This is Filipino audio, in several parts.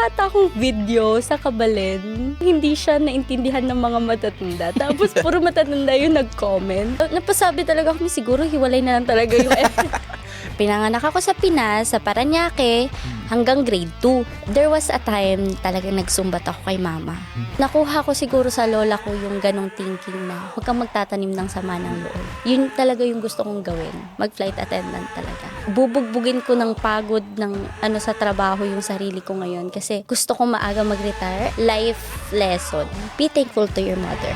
ata akong video sa Kabalen. Hindi siya naintindihan ng mga matatanda. Tapos puro matatanda yung nag-comment. Napasabi talaga kami, siguro hiwalay na lang talaga yung Pinanganak ako sa Pinas, sa Parañaque, hanggang grade 2. There was a time talagang nagsumbat ako kay mama. Nakuha ko siguro sa lola ko yung ganong thinking na huwag kang magtatanim ng sama ng loob. Yun talaga yung gusto kong gawin. Mag-flight attendant talaga. Bubugbugin ko ng pagod ng sa trabaho yung sarili ko ngayon kasi gusto kong maaga mag-retire. Life lesson. Be thankful to your mother.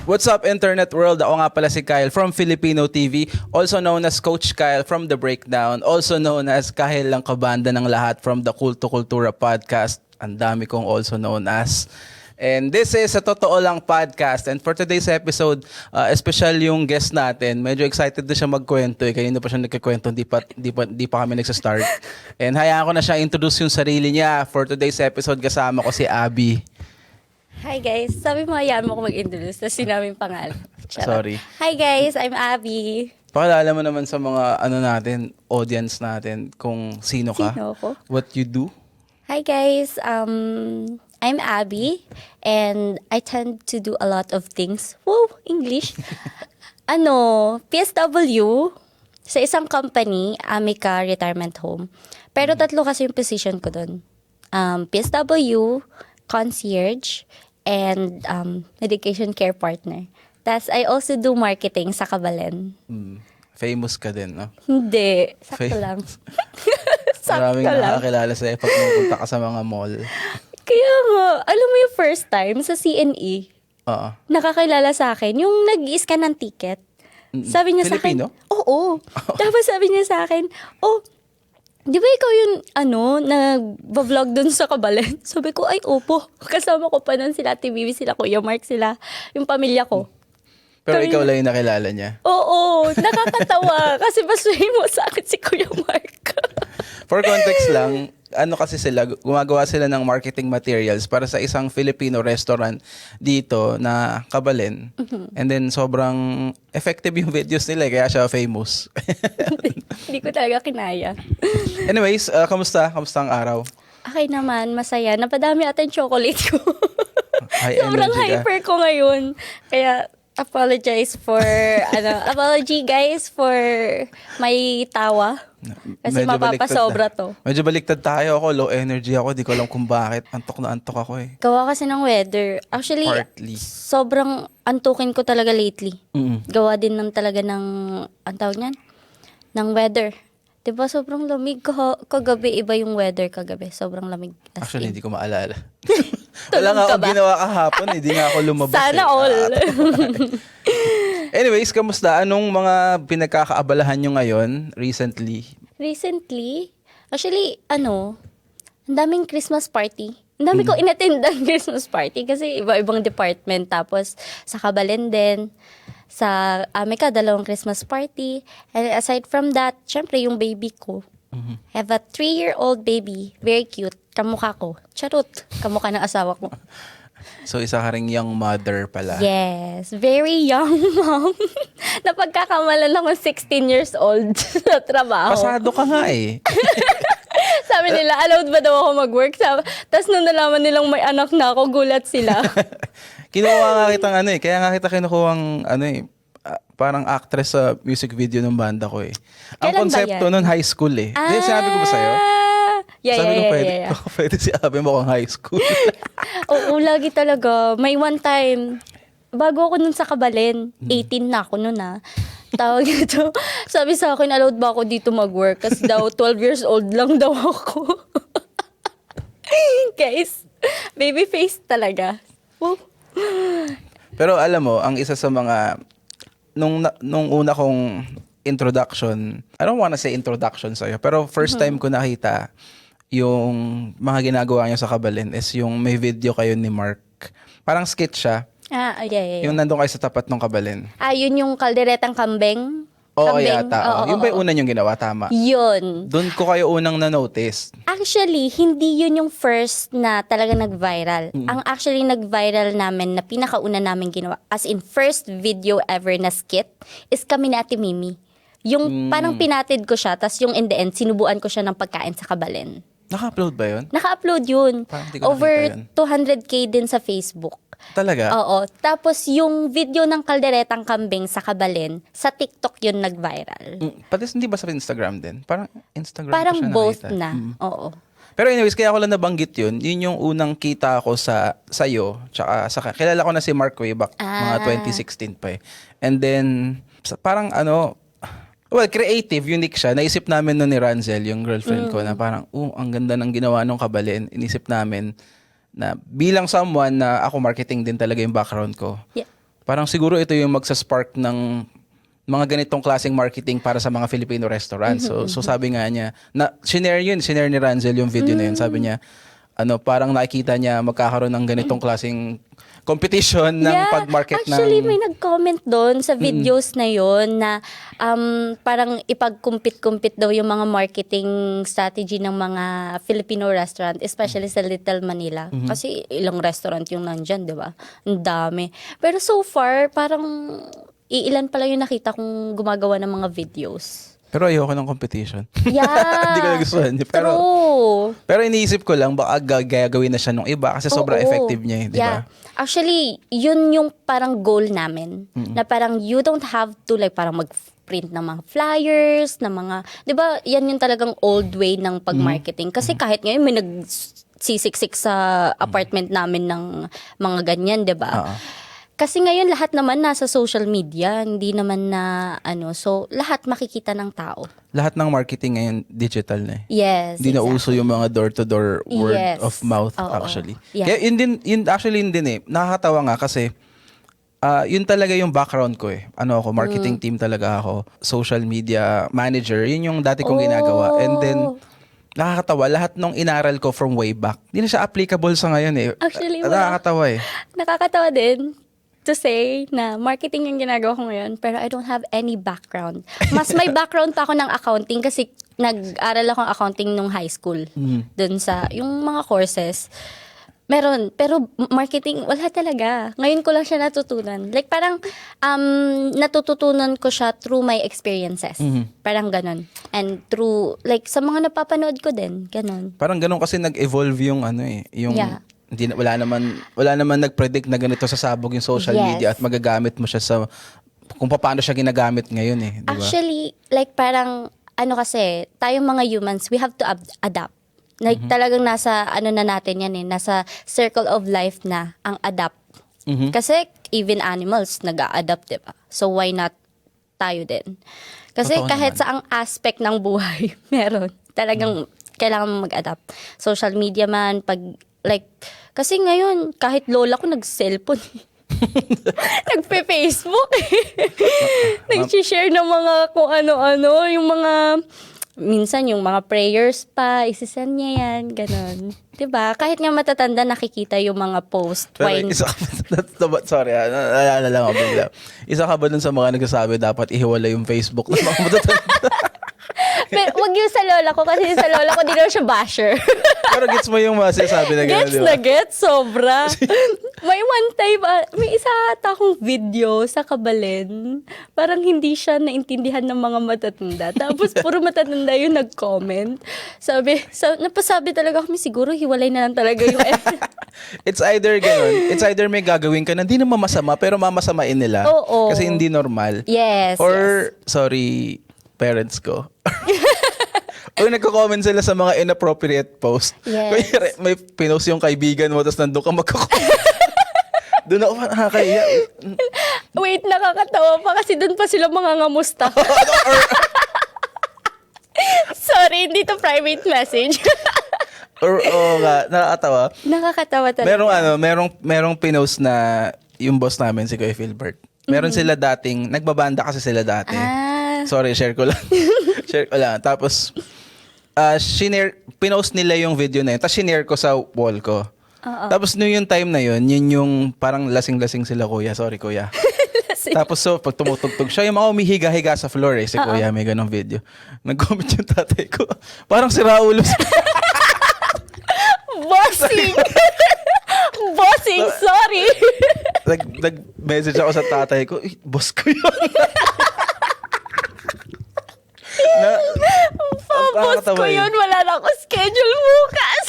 What's up, Internet World? Ako nga pala si Kyle from Filipino TV, also known as Coach Kyle from The Breakdown, also known as Kahil lang kabanda ng lahat from the Kulto Kultura podcast. Ang dami kong also known as. And this is a Totoo Lang podcast. And for today's episode, special yung guest natin. Medyo excited na siya magkwento. Kanina pa siya nagkikwento, di pa kami nagsastart. And hayaan ko na siya introduce yung sarili niya. For today's episode, kasama ko si Abby. Hi guys, sabi mo hayaan mo ako mag-introduce, tapos sinabi yung pangalan. Sorry. Hi guys, I'm Abby. Pakilala mo naman sa mga audience natin kung sino ka. Sino ako? What you do. Hi guys, I'm Abby and I tend to do a lot of things. Whoa, English. PSW sa isang company, Amica Retirement Home. Pero tatlo kasi yung position ko doon. PSW, concierge, and medication care partner. Tas I also do marketing sa Kabalen. Famous ka din, no? Hindi, sakto lang. Maraming Sakto lang. nakakilala sa'yo pag pupunta ka sa mga mall. Kaya nga, alam mo yung first time sa CNE, Oo. nakakilala sa akin, yung nag-i-scan ng ticket. Sabi niya Filipino? sa akin, oo. Tapos sabi niya sa akin, di ba ikaw yung nag-vlog dun sa Kabalen? Sabi ko, ay opo. Kasama ko pa nun sila, TVB, sila Kuya Mark, sila, yung pamilya ko. Pero ikaw lang yung nakilala niya. Oo, nakakatawa. Kasi basuhin mo sa akin si Kuya Mark. For context lang, kasi sila, gumagawa sila ng marketing materials para sa isang Filipino restaurant dito na Kabalen. And then sobrang effective yung videos nila, kaya siya famous. Hindi ko talaga kinaya. Anyways, kamusta? Kamusta ang araw? Okay naman, masaya. Napadami ata yung chocolate ko. High Sobrang energy ka. hyper ko ngayon. Kaya, apology guys for may tawa. Kasi Medyo mapapasobra baliktad to. Medyo baliktad tayo ako. Low energy ako. Di ko alam kung bakit. Antok na antok ako eh. Gawa kasi ng weather. Actually, Partly. sobrang antukin ko talaga lately. Gawa din ng talaga ng, ang tawag niyan? Ng weather. Diba sobrang lamig kagabi. Iba yung weather kagabi. Sobrang lamig. Actually, hindi ko maalala. Wala Tulog nga ka akong ba? ginawa kahapon. Hindi nga ako lumabas. Sana all. Anyways, kamusta? Anong mga pinagkakaabalahan nyo ngayon recently? Recently, actually, ang daming Christmas party. Ang dami ko inattend ng Christmas party kasi iba-ibang department. Tapos, sa Kabalen din, sa Amica, 2 Christmas party. And aside from that, syempre, yung baby ko. I have a 3-year-old baby. Very cute. Kamukha ko. Charot. Kamukha ng asawa ko. So, isa ka ring young mother pala. Yes. Very young mom. Napagkakamalan ako 16 years old sa trabaho. Pasado ka nga eh. Sabi nila, allowed ba daw ako mag-work? Tapos nung nalaman nilang may anak na ako, gulat sila. Kinuha nga kitang kaya nga kita kinukuhang parang actress sa music video ng banda ko eh. Ang Kailan ba konsepto yan? nun high school eh. Di, sinabi ko ba sa'yo? Sabi ko, pwede si Abe mo kung high school. Oo, lagi talaga. May one time, bago ako nun sa Kabalen, 18 na ako nun Tawag ito. Sabi sa akin, allowed ba ako dito mag-work? Kasi daw, 12 years old lang daw ako. Guys, baby face talaga. Woo. Pero alam mo, ang isa sa mga, nung una kong introduction, I don't wanna say introduction sa'yo, pero first time ko nakita yung mga ginagawa niyo sa Kabalen is yung may video kayo ni Mark. Parang skit siya. Yeah. Yung nandun kayo sa tapat ng Kabalen. Yun yung kalderetang kambeng. Oo, Kambing. yata. Oo, Yung ba yung oo. una yung ginawa? Tama. Yun. Doon ko kayo unang na-notice. Actually, hindi yun yung first na talaga nag-viral. Ang actually nag-viral namin na pinakauna namin ginawa, as in first video ever na skit, is kami ni Ate Mimi. Yung parang pinatid ko siya, tas yung in the end, sinubuan ko siya ng pagkain sa Kabalen. Naka-upload ba yun? Naka-upload yun. Parang hindi ko Over nakita yun. 200k din sa Facebook. Talaga? Oo. Tapos yung video ng kalderetang kambing sa Kabalen, sa TikTok yun nag-viral. Pati hindi ba sa Instagram din? Parang Instagram Parang ko siya both nakita. na. Oo. Pero anyways, kaya ko lang nabanggit yun. Yun yung unang kita ko sa'yo. Tsaka kilala ko na si Mark way back, mga 2016 pa eh. And then, parang creative, unique siya. Naisip namin nun ni Ranzel, yung girlfriend ko, na parang, ang ganda ng ginawa nung Kabalen. Inisip namin na bilang someone na ako marketing din talaga yung background ko. Yeah. Parang siguro ito yung magsaspark ng mga ganitong klaseng marketing para sa mga Filipino restaurants. So sabi nga niya, sinare ni Ranzel yung video na yun. Sabi niya, parang nakikita niya magkakaroon ng ganitong klaseng competition ng pag-market ng... Actually, may nag-comment doon sa videos na yon na parang ipag-compete daw yung mga marketing strategy ng mga Filipino restaurant, especially sa Little Manila. Kasi ilang restaurant yung nandyan, di ba? Ang dami. Pero so far, parang iilan pala yung nakita kong gumagawa ng mga videos. Pero ayoko ng competition. Yeah. Hindi ko nagustuhan. Pero iniisip ko lang, baka gagawin na siya nung iba kasi sobrang effective niya eh, di ba? Actually, yun yung parang goal namin. Na parang you don't have to like parang mag-print ng mga flyers, ng mga, di ba, yan yung talagang old way ng pag-marketing. Kasi kahit ngayon may nagsisiksik sa apartment namin ng mga ganyan, di ba? Kasi ngayon lahat naman nasa social media, hindi naman na so lahat makikita ng tao. Lahat ng marketing ngayon digital na eh. Yes, Hindi na uso yung mga door-to-door word Yes. of mouth Oo. actually. Yeah. Kaya yun eh. Nakakatawa nga kasi yun talaga yung background ko eh. Ako, marketing team talaga ako. Social media manager, yun yung dati kong ginagawa. And then, nakakatawa, lahat nung inaral ko from way back, hindi na siya applicable sa ngayon eh. Actually, nakakatawa eh. Nakakatawa din to say na marketing yung ginagawa ko ngayon, pero I don't have any background. Mas may background pa ako ng accounting kasi nag-aral ako ng accounting nung high school. Dun sa, yung mga courses. Meron, pero marketing, wala talaga. Ngayon ko lang siya natutunan. Like parang, natututunan ko siya through my experiences. Parang ganon. And through, like sa mga napapanood ko din, ganon. Parang ganon kasi nag-evolve yung yung... Yeah. Wala naman nag-predict na ganito sasabog yung social media at magagamit mo siya sa kung paano siya ginagamit ngayon eh, di ba? Actually, like parang kasi, tayong mga humans, we have to adapt. Like talagang nasa na natin yan eh, nasa circle of life na ang adapt. Kasi even animals nag-a-adapt, di ba? So why not tayo din? Kasi Totoo kahit naman. sa ang aspect ng buhay, meron. Talagang kailangan mag-adapt. Social media man, kasi ngayon, kahit lola ko nag-cellphone. Nagpe-Facebook. Nag-share ng mga kung ano-ano, yung mga, minsan yung mga prayers pa, isisend niya yan, ganon. Diba? Kahit nga matatanda, nakikita yung mga post. Pero sorry, naalala lang ako bigla. Isa ka ba dun sa mga nagsasabi dapat ihiwalay yung Facebook ng mga matatanda? Pero wag yung sa lola ko kasi sa lola ko di naman siya basher. Pero gets mo yung masasabi na gano'n, Gets di ba? na gets, sobra. May one time, may isa ata akong video sa Kabalen. Parang hindi siya naintindihan ng mga matatanda. Tapos puro matatanda yung nag-comment. Napasabi talaga kami, siguro hiwalay na lang talaga yung It's either gano'n. It's either may gagawin ka na hindi naman masama pero mamasamain nila. Oo. Kasi hindi normal. Yes. Or, sorry, parents ko. O nagko-comment sila sa mga inappropriate post. Yes. Kunyari, may pinost yung kaibigan mo tapos nandun ka magko-comment. Doon ako nakakaya. Wait, nakakatawa pa kasi doon pa sila mga ngamusta. Sorry, hindi to private message. Nga, nakakatawa. Nakakatawa talaga. Merong pinost na yung boss namin, si Kuya Philbert. Meron sila dating, nagbabanda kasi sila dati. Sorry, share ko lang. Tapos, pinost nila yung video na yun. Tapos, shinare ko sa wall ko. Tapos, yung time na yun yung parang lasing-lasing sila, kuya. Sorry, kuya. Tapos so, pag tumutugtog siya, yung mga umihiga-higa sa floor si Kuya, may ganong video. Nag-comment yung tatay ko. Parang si Raulo. Bossing! Bossing, sorry! Nag-message ako sa tatay ko, boss ko yun. Boss ko yun, wala na ako schedule bukas.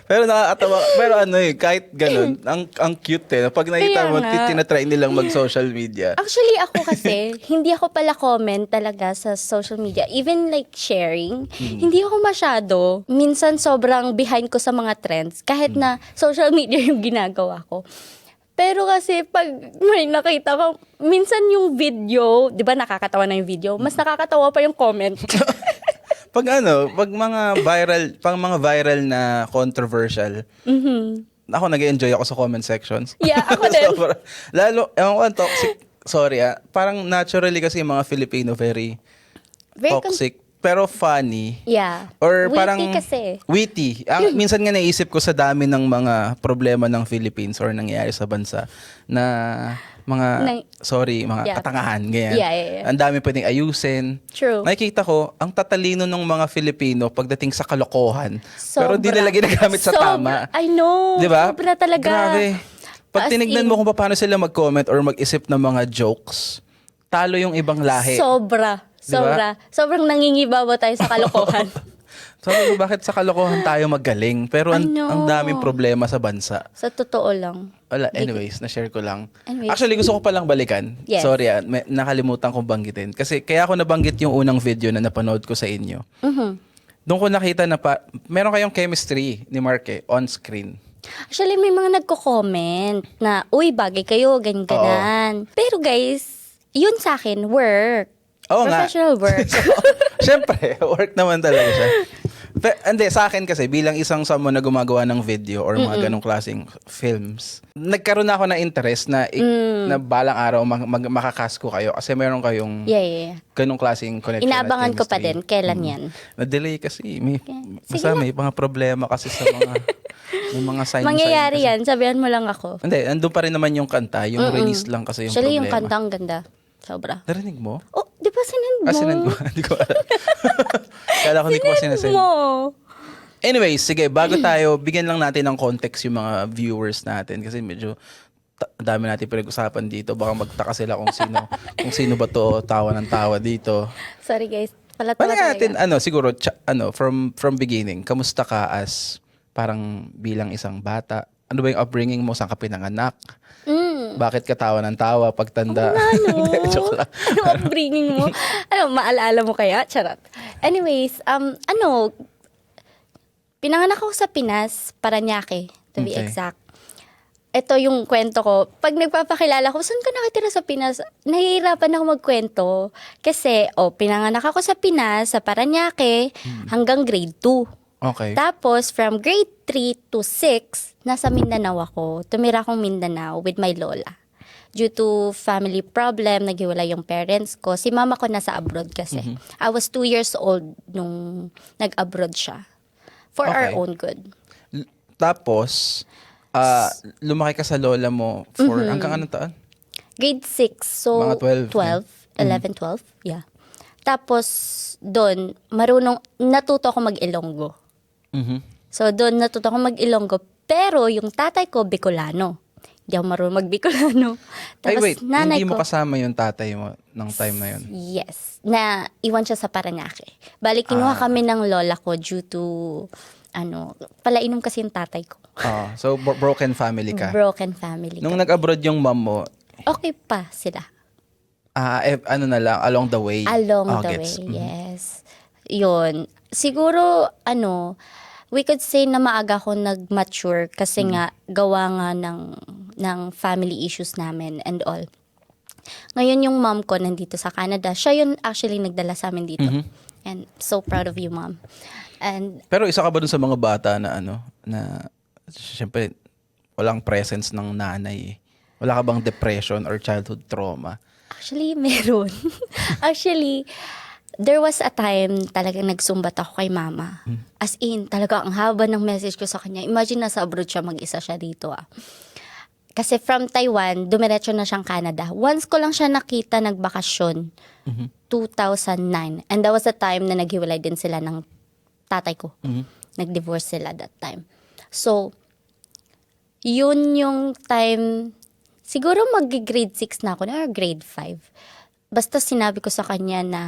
Pero nakakatawa. Pero kahit ganun, ang cute Pag nakita Kaya mo, nga. tinatry nilang mag-social media. Actually, ako kasi, hindi ako pala comment talaga sa social media. Even like sharing, hindi ako masyado. Minsan sobrang behind ko sa mga trends. Kahit na social media yung ginagawa ko. Pero kasi pag may nakita ko, minsan yung video, di ba nakakatawa na yung video, mas nakakatawa pa yung comment. Pag mga viral na controversial, ako nag-enjoy ako sa comment sections. Yeah, ako din. Lalo, ewan ko, ang toxic, sorry parang naturally kasi yung mga Filipino very toxic, pero funny. Yeah. Or Witty parang kasi. witty. Minsan nga naisip ko sa dami ng mga problema ng Philippines or nangyayari sa bansa na mga Yeah. katangahan, ganyan. Yeah. Ang dami pwedeng ayusin. True. Nakikita ko, ang tatalino ng mga Filipino pagdating sa kalokohan. Sobra. Pero di nila ginagamit sa tama. I know. Di ba? Sobra talaga. Grabe. Pag As tinignan in- mo kung paano sila mag-comment or mag-isip ng mga jokes, talo yung ibang lahi. Sobra. Diba? Sobrang nangingibabaw tayo sa kalokohan. Sabi ko, bakit sa kalokohan tayo magaling? Pero I know. ang daming problema sa bansa. Sa totoo lang. Wala, anyways, na-share ko lang. Anyways. Actually, gusto ko palang balikan. Yes. Sorry, nakalimutan kong banggitin. Kasi kaya ako nabanggit yung unang video na napanood ko sa inyo. Doon ko nakita na meron kayong chemistry ni Mark on screen. Actually, may mga nagko-comment na, uy, bagay kayo, ganyan-ganan. Pero guys, yun sa akin, work. Oo nga. Professional work. Siyempre, work naman talaga siya. Hindi, sa akin kasi, bilang isang someone na gumagawa ng video or mga ganong klaseng films, nagkaroon na ako ng interest na, na balang araw makakasko kayo kasi meron kayong Yeah. ganong klaseng connection. Inaabangan at ko pa chemistry. din. Kailan yan? Na-delay kasi. May, Sige basta na. may mga problema kasi sa mga may mga sign. Mangyayari yan. Sabihan mo lang ako. Hindi, andun pa rin naman yung kanta. Yung release lang kasi yung Actually, problema. yung kanta ang ganda. Sobra. Narinig mo? Oh, di ba sinend mo? Sinend ko. Hindi ko alam. Kala ko hindi ko sinasend. mo. Anyways, sige, bago tayo, bigyan lang natin ng context yung mga viewers natin kasi medyo dami natin pinag-usapan dito. Baka magtaka sila kung sino ba to tawa ng tawa dito. Sorry guys. Palatawa Paano natin, talaga. siguro, from beginning, kamusta ka as parang bilang isang bata? Ano ba yung upbringing mo? Saan ka pinanganak? Bakit ka tawa ng tawa pagtanda? Hindi, joke lang. Ano upbringing mo? Maalala mo kaya? Charot. Anyways, pinanganak ako sa Pinas, Parañaque, to be Okay. exact. Ito yung kwento ko. Pag nagpapakilala ko, saan ka nakatira sa Pinas? Nahihirapan ako magkwento. Kasi, pinanganak ako sa Pinas, sa Parañaque, hanggang grade 2. Okay. Tapos, from grade 3 to 6, nasa Mindanao ako. Tumira akong Mindanao with my lola. Due to family problem, naghiwalay yung parents ko. Si mama ko nasa abroad kasi. I was 2 years old nung nag-abroad siya. For our Okay. own good. Tapos, lumaki ka sa lola mo for hanggang anong taon? Grade 6. So, Mga 12, 11, 12. Yeah. Tapos, doon, natuto ako mag-Ilonggo. Mhm. So, doon natuto ako mag-Ilonggo. Pero, yung tatay ko, Bicolano. Hindi ako marunong mag-Bicolano. Ay, Tapos, wait. nanay Hindi mo ko, kasama yung tatay mo ng time na yun? yes. Na iwan siya sa Parañaque. Bali, kinuha kami ng lola ko due to, palainom kasi yung tatay ko. So, broken family ka. Broken family. Nung nag-abroad yung mom mo, Okay pa sila. along the way. Along the gets. way, yes. Yun. Siguro, we could say na maaga ako nag-mature kasi nga gawa nga ng family issues namin and all. Ngayon yung mom ko nandito sa Canada. Siya yun actually nagdala sa amin dito. And so proud of you, mom. And Pero isa ka ba dun sa mga bata na na siyempre walang presence ng nanay eh. Wala ka bang depression or childhood trauma? actually, meron. Actually, there was a time talagang nagsumbat ako kay mama. As in, talaga ang haba ng message ko sa kanya. Imagine nasa abroad siya, mag-isa siya dito. Kasi from Taiwan, dumiretso na siyang Canada. Once ko lang siya nakita nagbakasyon, 2009. And that was the time na naghiwalay din sila ng tatay ko. Nag-divorce sila that time. So, yun yung time, siguro mag-grade 6 na ako, or grade 5. Basta sinabi ko sa kanya na,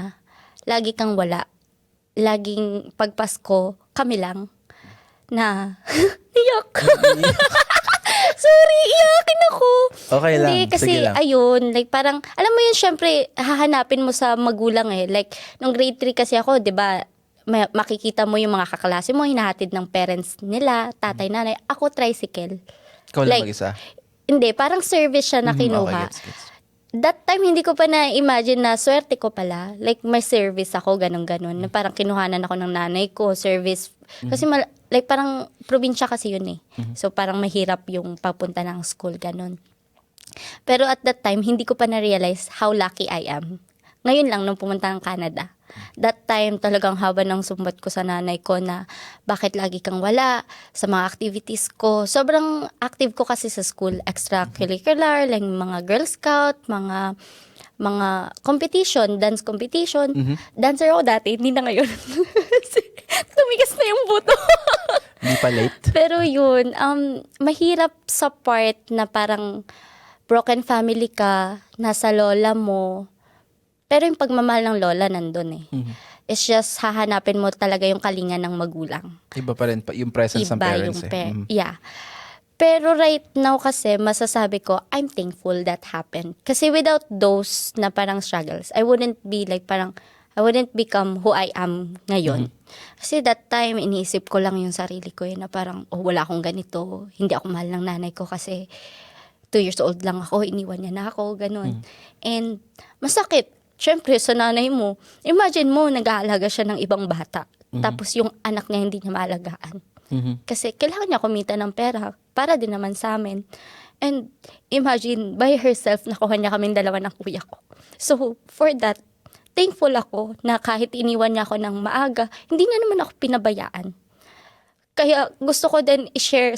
lagi kang wala. Laging pagpasko, kami lang. Na, iyak. Sorry, iyakin ako. Okay lang. Hindi, kasi Sige lang. ayun, like parang, alam mo yun, syempre, hahanapin mo sa magulang eh. Like, nung grade 3 kasi ako, di ba, makikita mo yung mga kaklase mo, hinahatid ng parents nila, tatay, nanay. Ako, tricycle. Ikaw lang like, mag-isa? Hindi, parang service siya na kinuha. Okay, gets. That time, hindi ko pa na-imagine na swerte ko pala. Like, may service ako, ganun-ganun. Na parang kinuhanan ako ng nanay ko, service. Kasi like, parang probinsya kasi yun eh. So, parang mahirap yung papunta ng school, ganun. Pero at that time, hindi ko pa na-realize how lucky I am. Ngayon lang, nung pumunta ng Canada. That time, talagang haba ng sumbat ko sa nanay ko na bakit lagi kang wala sa mga activities ko. Sobrang active ko kasi sa school, extracurricular, like mga Girl Scout, mga competition, dance competition. Dancer ako dati, hindi na ngayon. Tumigas na yung buto. Hindi pa late? Pero yun, mahirap sa part na parang broken family ka, nasa lola mo. Pero yung pagmamahal ng lola nandun eh. It's just hahanapin mo talaga yung kalinga ng magulang. Iba pa rin yung presence ng parents Yeah. Pero right now kasi, masasabi ko, I'm thankful that happened. Kasi without those na parang struggles, I wouldn't become who I am ngayon. Kasi that time, iniisip ko lang yung sarili ko na parang, wala akong ganito. Hindi ako mahal ng nanay ko kasi 2 years old lang ako, iniwan niya na ako, ganun. And masakit. Siyempre, sa nanay mo, imagine mo, nag-aalaga siya ng ibang bata. Tapos yung anak niya hindi niya maalagaan. Kasi kailangan niya kumita ng pera para din naman sa amin. And imagine, by herself, nakuha niya kaming dalawa ng kuya ko. So, for that, thankful ako na kahit iniwan niya ako ng maaga, hindi niya naman ako pinabayaan. Kaya gusto ko din i-share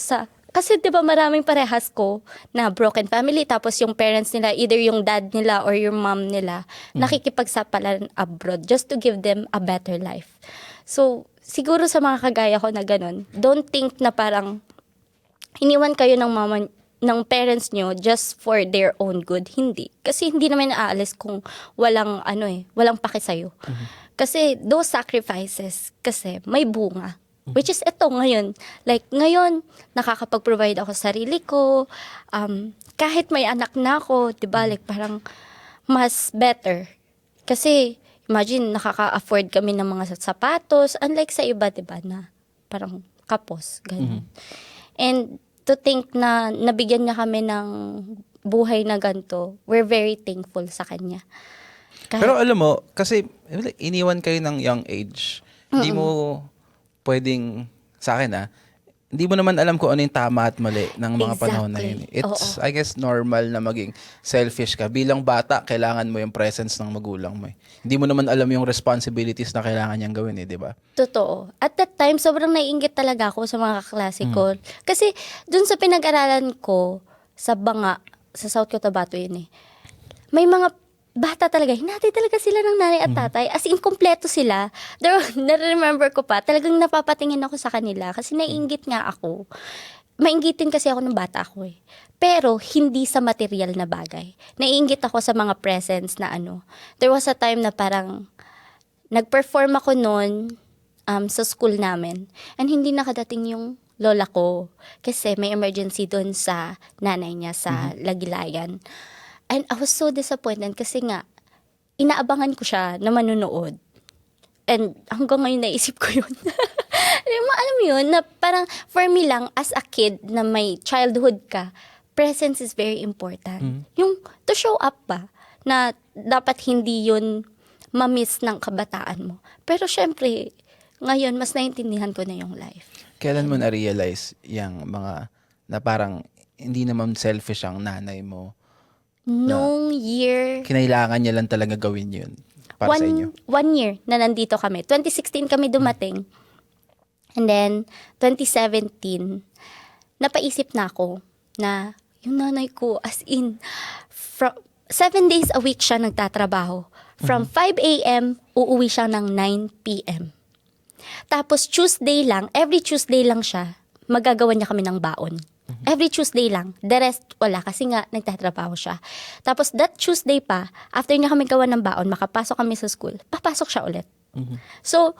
kasi 'di ba maraming parehas ko na broken family, tapos yung parents nila, either yung dad nila or yung mom nila, nakikipagsapalaran abroad just to give them a better life. So, siguro sa mga kagaya ko na ganun, don't think na parang iniwan kayo ng parents nyo just for their own good. Hindi. Kasi hindi naman naaalis kung walang paki sa'yo. Kasi those sacrifices, kasi may bunga. Which is ito ngayon. Like ngayon, nakakapag-provide ako sa sarili ko. Kahit may anak na ako, diba? Like parang mas better. Kasi imagine, nakaka-afford kami ng mga sapatos. Unlike sa iba, diba? Na parang kapos. Ganun. And to think na nabigyan niya kami ng buhay na ganito, we're very thankful sa kanya. Pero alam mo, kasi iniwan kayo ng young age. Hindi mo pwedeng, sa akin hindi mo naman alam kung ano yung tama at mali ng mga panahon na yun. It's, I guess, normal na maging selfish ka. Bilang bata, kailangan mo yung presence ng magulang mo. Hindi mo naman alam yung responsibilities na kailangan niyang gawin, di ba? Totoo. At that time, sobrang naiinggit talaga ako sa mga kaklase ko. Kasi dun sa pinag-aralan ko, sa Banga, sa South Cotabato yun may mga bata talaga, hinati talaga sila ng nanay at tatay. As in, kompleto sila. Na-remember ko pa, talagang napapatingin ako sa kanila kasi naiinggit nga ako. Mainggitin kasi ako ng bata ako Pero, hindi sa material na bagay. Naiinggit ako sa mga presents na There was a time na parang, nag-perform ako noon sa school namin. And hindi nakadating yung lola ko. Kasi may emergency doon sa nanay niya sa Lagilayan. And I was so disappointed kasi nga, inaabangan ko siya na manunood. And hanggang ngayon naisip ko yun. Alam mo yun, na parang for me lang, as a kid na may childhood ka, presence is very important. Yung to show up ba, na dapat hindi yun ma-miss ng kabataan mo. Pero syempre, ngayon, mas naintindihan ko na yung life. Kailan mo na-realize yung mga, na parang hindi naman selfish ang nanay mo? Nung year... Kinailangan niya lang talaga gawin yun para sa inyo. 1 year na nandito kami. 2016 kami dumating. And then, 2017, napaisip na ako na yung nanay ko, as in, 7 days a week siya nagtatrabaho. From 5 a.m., uuwi siya ng 9 p.m. Tapos Tuesday lang, every Tuesday lang siya, magagawa niya kami ng baon. Every Tuesday lang. The rest, wala. Kasi nga, nagtatrabaho siya. Tapos that Tuesday pa, after niya kami gawa ng baon, makapasok kami sa school, papasok siya ulit. So,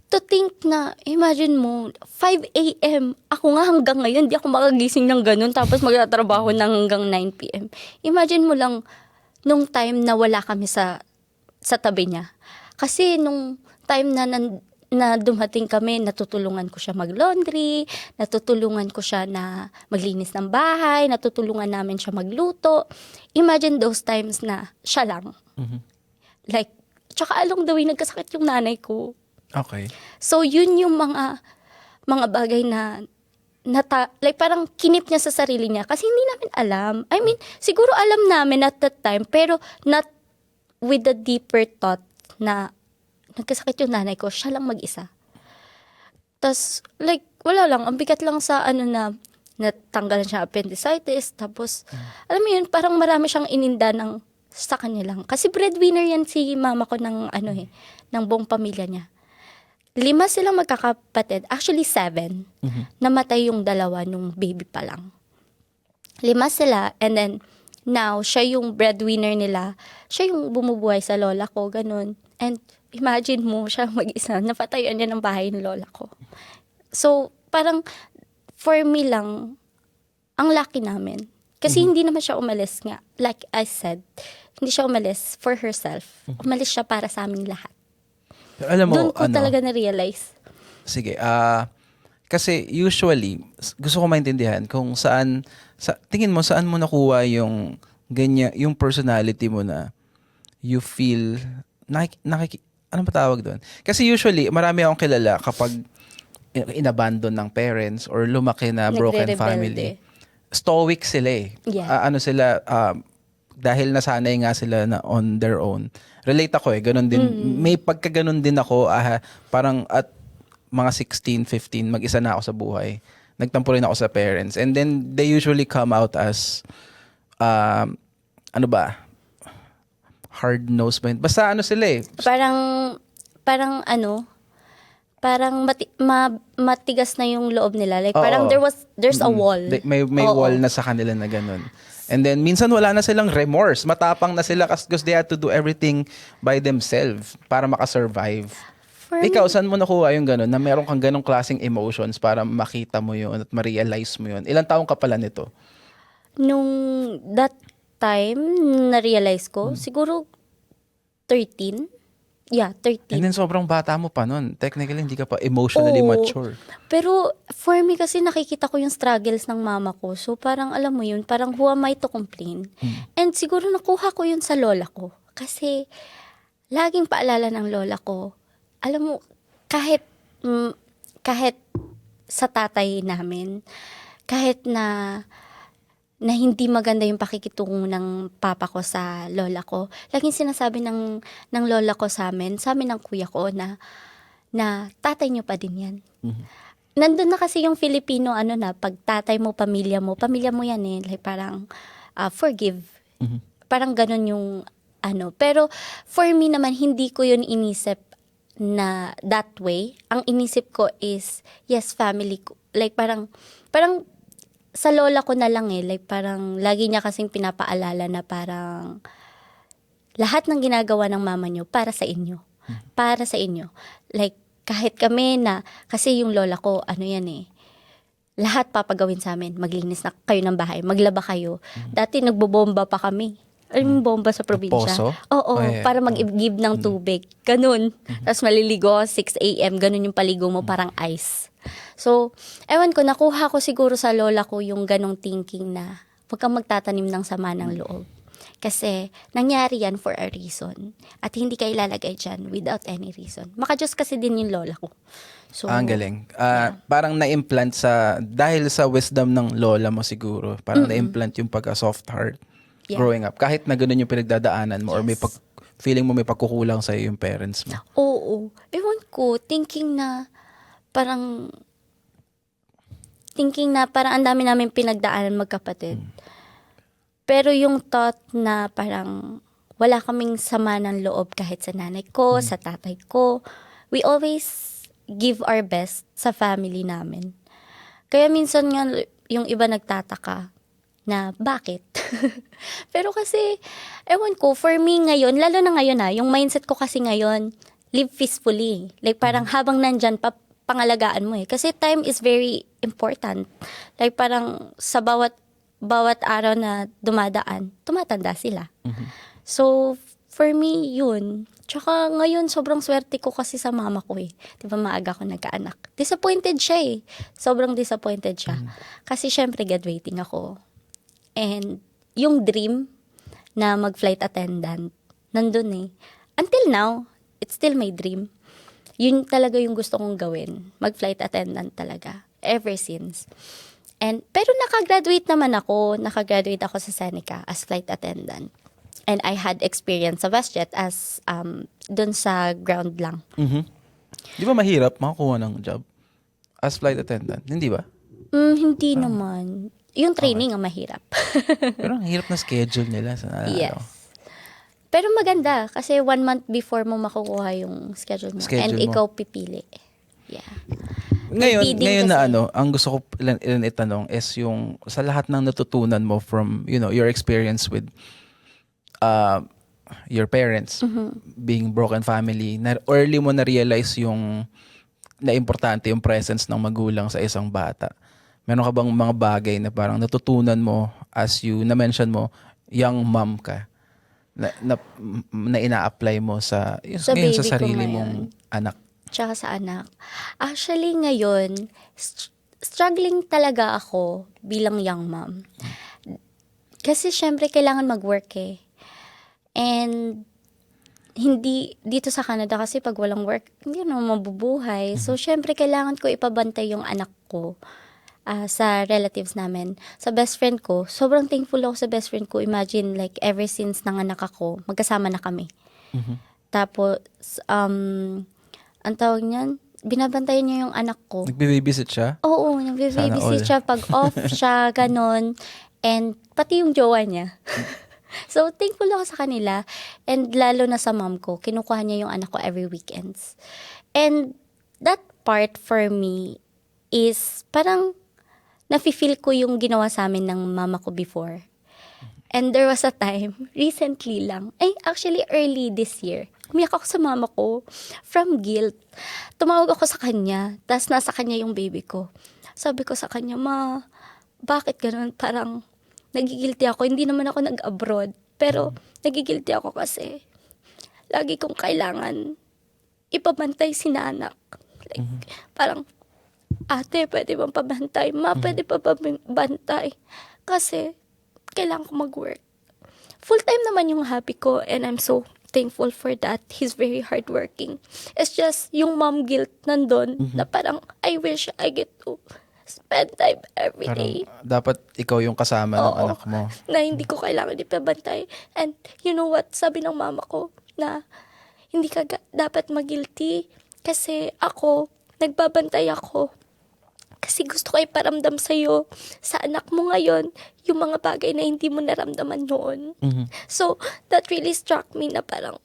to think na, imagine mo, 5 a.m., ako nga hanggang ngayon, di ako makagising ng ganun, tapos magtatrabaho ng hanggang 9 p.m. Imagine mo lang, nung time na wala kami sa tabi niya. Kasi nung time na dumating kami, natutulungan ko siya mag-laundry, natutulungan ko siya na maglinis ng bahay, natutulungan namin siya magluto. Imagine those times na siya lang. Like, tsaka along the way, nagkasakit yung nanay ko. Okay. So, yun yung mga bagay na like parang kinip niya sa sarili niya kasi hindi namin alam. I mean, siguro alam namin at that time, pero not with the deeper thought na nagkasakit yung nanay ko, siya lang mag-isa. Tapos, like, wala lang. Ang bigat lang sa natanggalan siya appendicitis. Tapos, alam mo yun, parang marami siyang ininda sa kanya lang. Kasi breadwinner yan si mama ko ng buong pamilya niya. 5 silang magkakapatid. Actually, 7. Namatay yung 2 nung baby pa lang. 5 sila, and then, now, siya yung breadwinner nila. Siya yung bumubuhay sa lola ko, ganun. And, imagine mo, siya mag-isa, napatayan niya ng bahay ng lola ko. So, parang, for me lang, ang lucky namin. Kasi hindi naman siya umalis nga. Like I said, hindi siya umalis for herself. Umalis siya para sa amin lahat. Alam mo, doon ko talaga na-realize. Sige, kasi usually, gusto ko maintindihan kung tingin mo, saan mo nakuha yung ganyan, yung personality mo na you feel, ano ba tawag doon? Kasi usually, marami akong kilala kapag inabandon ng parents or lumaki na broken family. Stoic sila eh. Yeah. Dahil nasanay nga sila na on their own. Relate ako eh, ganun din. May pagkaganon din ako, parang at mga 16, 15, mag-isa na ako sa buhay. Nagtampo rin ako sa parents. And then, they usually come out as, hard-nosed ba yun? Basta sila eh. Parang matigas na yung loob nila. Like, parang there's a wall. May wall na sa kanila na ganun. And then, minsan wala na silang remorse. Matapang na sila kasi they had to do everything by themselves para makasurvive. Ikaw, saan mo nakuha yung gano'n? Na meron kang ganong klaseng emotions para makita mo yun at ma-realize mo yun? Ilang taong ka pala nito? Nung that time, na-realize ko, siguro 13. Yeah, 13. And then sobrang bata mo pa nun. Technically, hindi ka pa emotionally mature. Pero for me kasi nakikita ko yung struggles ng mama ko. So parang alam mo yun, parang who am I to complain? And siguro nakuha ko yun sa lola ko. Kasi laging paalala ng lola ko, alam mo, kahit sa tatay namin, kahit na hindi maganda yung pakikitungo ng papa ko sa lola ko. Laging sinasabi ng lola ko sa amin ng kuya ko na tatay niyo pa din yan. Nandun na kasi yung Filipino, pag tatay mo, pamilya mo yan eh. Like parang, forgive. Parang ganun yung, Pero for me naman, hindi ko yun inisip na that way. Ang inisip ko is, yes, family ko. Like parang, sa lola ko na lang eh, like parang lagi niya kasing pinapaalala na parang lahat ng ginagawa ng mama niyo para sa inyo. Para sa inyo. Like kahit kami kasi yung lola ko, lahat papagawin sa amin. Maglinis na kayo ng bahay, maglaba kayo. Dati nagbobomba pa kami. Alam mo, bomba sa probinsya? Poso? Oo, para mag-give ng tubig. Ganun. Tapos maliligo, 6 a.m. Ganun yung paligo mo, parang ice. So, ewan ko, nakuha ko siguro sa lola ko yung ganong thinking na huwag kang magtatanim ng sama ng loob. Kasi nangyari yan for a reason. At hindi ka ilalagay dyan without any reason. Maka-Diyos kasi din yung lola ko. So, ang galing. Parang na-implant dahil sa wisdom ng lola mo siguro, parang na-implant yung pagka-soft heart growing up. Kahit na ganun yung pinagdadaanan mo or may feeling mo may pagkukulang sa'yo yung parents mo. Oo. Ewan ko, thinking na parang ang dami namin pinagdaanan magkapatid. Pero yung thought na parang wala kaming sama ng loob kahit sa nanay ko, sa tatay ko. We always give our best sa family namin. Kaya minsan nga yung iba nagtataka na bakit? Pero kasi, ewan ko, for me ngayon, lalo na ngayon yung mindset ko kasi ngayon, live peacefully. Like parang habang nandyan pa, pangalagaan mo eh. Kasi time is very important. Like parang sa bawat araw na dumadaan, tumatanda sila. So, for me, yun. Tsaka ngayon, sobrang swerte ko kasi sa mama ko eh. Di ba maaga ko nagkaanak. Disappointed siya eh. Sobrang disappointed siya. Kasi syempre, graduating ako. And yung dream na mag-flight attendant, nandun eh. Until now, it's still my dream. Yun talaga yung gusto kong gawin. Mag-flight attendant talaga. Ever since. Pero nakagraduate naman ako. Nakagraduate ako sa Seneca as flight attendant. And I had experience sa WestJet as dun sa ground lang. Di ba mahirap makakuha ng job as flight attendant? Hindi ba? Hindi naman. Yung training ang mahirap. Pero ang hirap na schedule nila sa naalala Yes. ko. Pero maganda kasi 1 month before mo makukuha yung schedule mo. And Schedule mo. ikaw pipili. Yeah. Ngayon na kasi. ang gusto ko ilan itanong is yung sa lahat ng natutunan mo from, your experience with your parents, being broken family, na early mo na-realize yung na importante yung presence ng magulang sa isang bata. Meron ka bang mga bagay na parang natutunan mo as you na-mention mo, young mom ka, na ina-apply mo sa ngayon sa baby ko sarili ngayon. mong anak? Tsaka sa anak. Actually ngayon, struggling talaga ako bilang young mom. Kasi syempre kailangan mag-work eh. And hindi dito sa Canada kasi pag walang work, hindi naman mabubuhay. So syempre kailangan ko ipabantay yung anak ko sa relatives namin. Sa best friend ko, sobrang thankful ako sa best friend ko. Imagine like ever since nanganak ako, magkasama na kami. Tapos, ang tawag niyan, binabantayan niya yung anak ko. Nagbe-babysit siya? Oo, Sana all. nagbe-babysit siya pag off siya, ganon. And pati yung jowa niya. So, thankful ako sa kanila. And lalo na sa mom ko, kinukuha niya yung anak ko every weekends. And that part for me is parang nafe-feel ko yung ginawa sa amin ng mama ko before. And there was a time, recently lang, actually early this year, umiyak ako sa mama ko from guilt. Tumawag ako sa kanya, tas nasa kanya yung baby ko. Sabi ko sa kanya, Ma, bakit ganun? Parang nagigilty ako. Hindi naman ako nag-abroad. Pero nagigilty ako kasi lagi kong kailangan ipabantay si nanak. Like, parang, ate, pwede bang pabantay? Ma, pwede pa bantay? Kasi kailangan ko mag-work. Full-time naman yung happy ko and I'm so thankful for that. He's very hardworking. It's just yung mom guilt nandun na parang I wish I get to spend time every day. Parang dapat ikaw yung kasama ng Oo, anak mo. na hindi ko kailangan ipabantay. And you know what? Sabi ng mama ko na hindi ka dapat mag-guilty kasi ako, nagbabantay ako. Kasi gusto ko iparamdam sa'yo, sa anak mo ngayon, yung mga bagay na hindi mo naramdaman noon. So, that really struck me na parang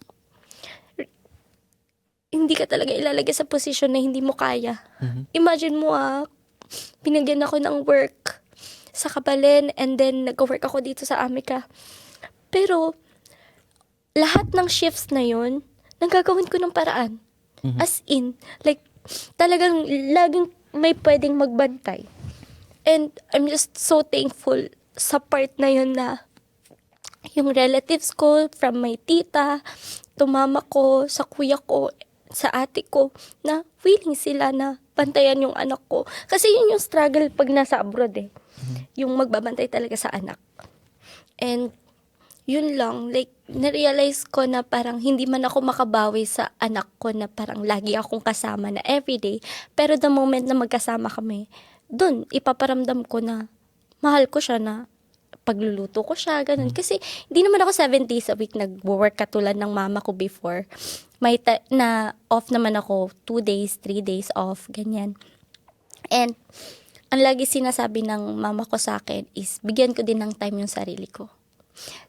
hindi ka talaga ilalagay sa posisyon na hindi mo kaya. Imagine mo binigyan ako ng work sa Kabalen and then nag-work ako dito sa Amica. Pero, lahat ng shifts na yun, nagagawin ko ng paraan. As in, like, talagang laging may pwedeng magbantay. And I'm just so thankful sa part na yun na yung relatives ko, from my tita, to mama ko, sa kuya ko, sa ate ko, na willing sila na bantayan yung anak ko. Kasi yun yung struggle pag nasa abroad eh. Yung magbabantay talaga sa anak. And yun lang, like, na-realize ko na parang hindi man ako makabawi sa anak ko na parang lagi akong kasama na everyday. Pero the moment na magkasama kami, dun, ipaparamdam ko na mahal ko siya, na pagluluto ko siya, ganun. Kasi hindi naman ako 7 days a week nag-work katulad ng mama ko before. May na off naman ako 2 days, 3 days off, ganyan. And ang lagi sinasabi ng mama ko sa akin is bigyan ko din ng time yung sarili ko.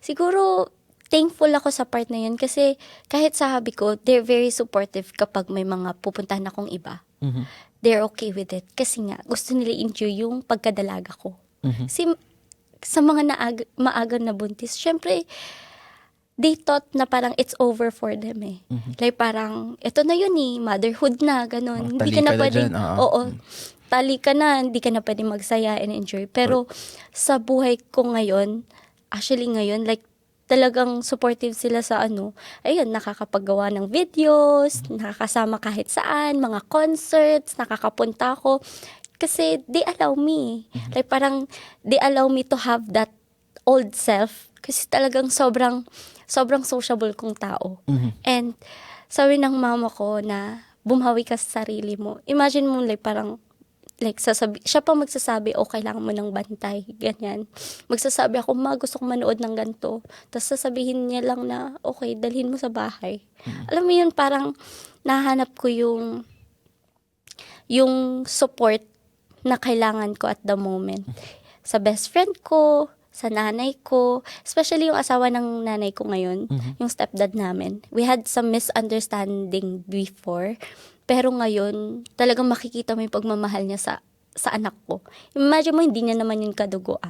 siguro, thankful ako sa part na yun kasi kahit sa hubby ko, they're very supportive kapag may mga pupuntahan akong iba. They're okay with it. Kasi nga, gusto nila enjoy yung pagkadalaga ko. Kasi sa mga maagang na buntis, syempre, they thought na parang it's over for them eh. Like parang, ito na yun eh, motherhood na, ganun. Hindi ka na pwedeng, tali ka na, hindi ka na pwedeng magsaya and enjoy. Pero sa buhay ko ngayon, actually ngayon, like, talagang supportive sila sa ayun, nakakapagawa ng videos, nakakasama kahit saan, mga concerts, nakakapunta ako. Kasi they allow me. Like parang, they allow me to have that old self. Kasi talagang sobrang sociable kong tao. And sabi ng mama ko na bumawi ka sa sarili mo. Imagine mo like parang, like, siya pa magsasabi, kailangan mo ng bantay, ganyan. Magsasabi ako, gusto kong manood ng ganito. Tapos sasabihin niya lang na, okay, dalhin mo sa bahay. Alam mo yun, parang nahanap ko yung support na kailangan ko at the moment. Sa best friend ko, sa nanay ko, especially yung asawa ng nanay ko ngayon, yung stepdad namin. We had some misunderstanding before, pero ngayon, talagang makikita mo yung pagmamahal niya sa anak ko. Imagine mo, hindi niya naman yung kadugo.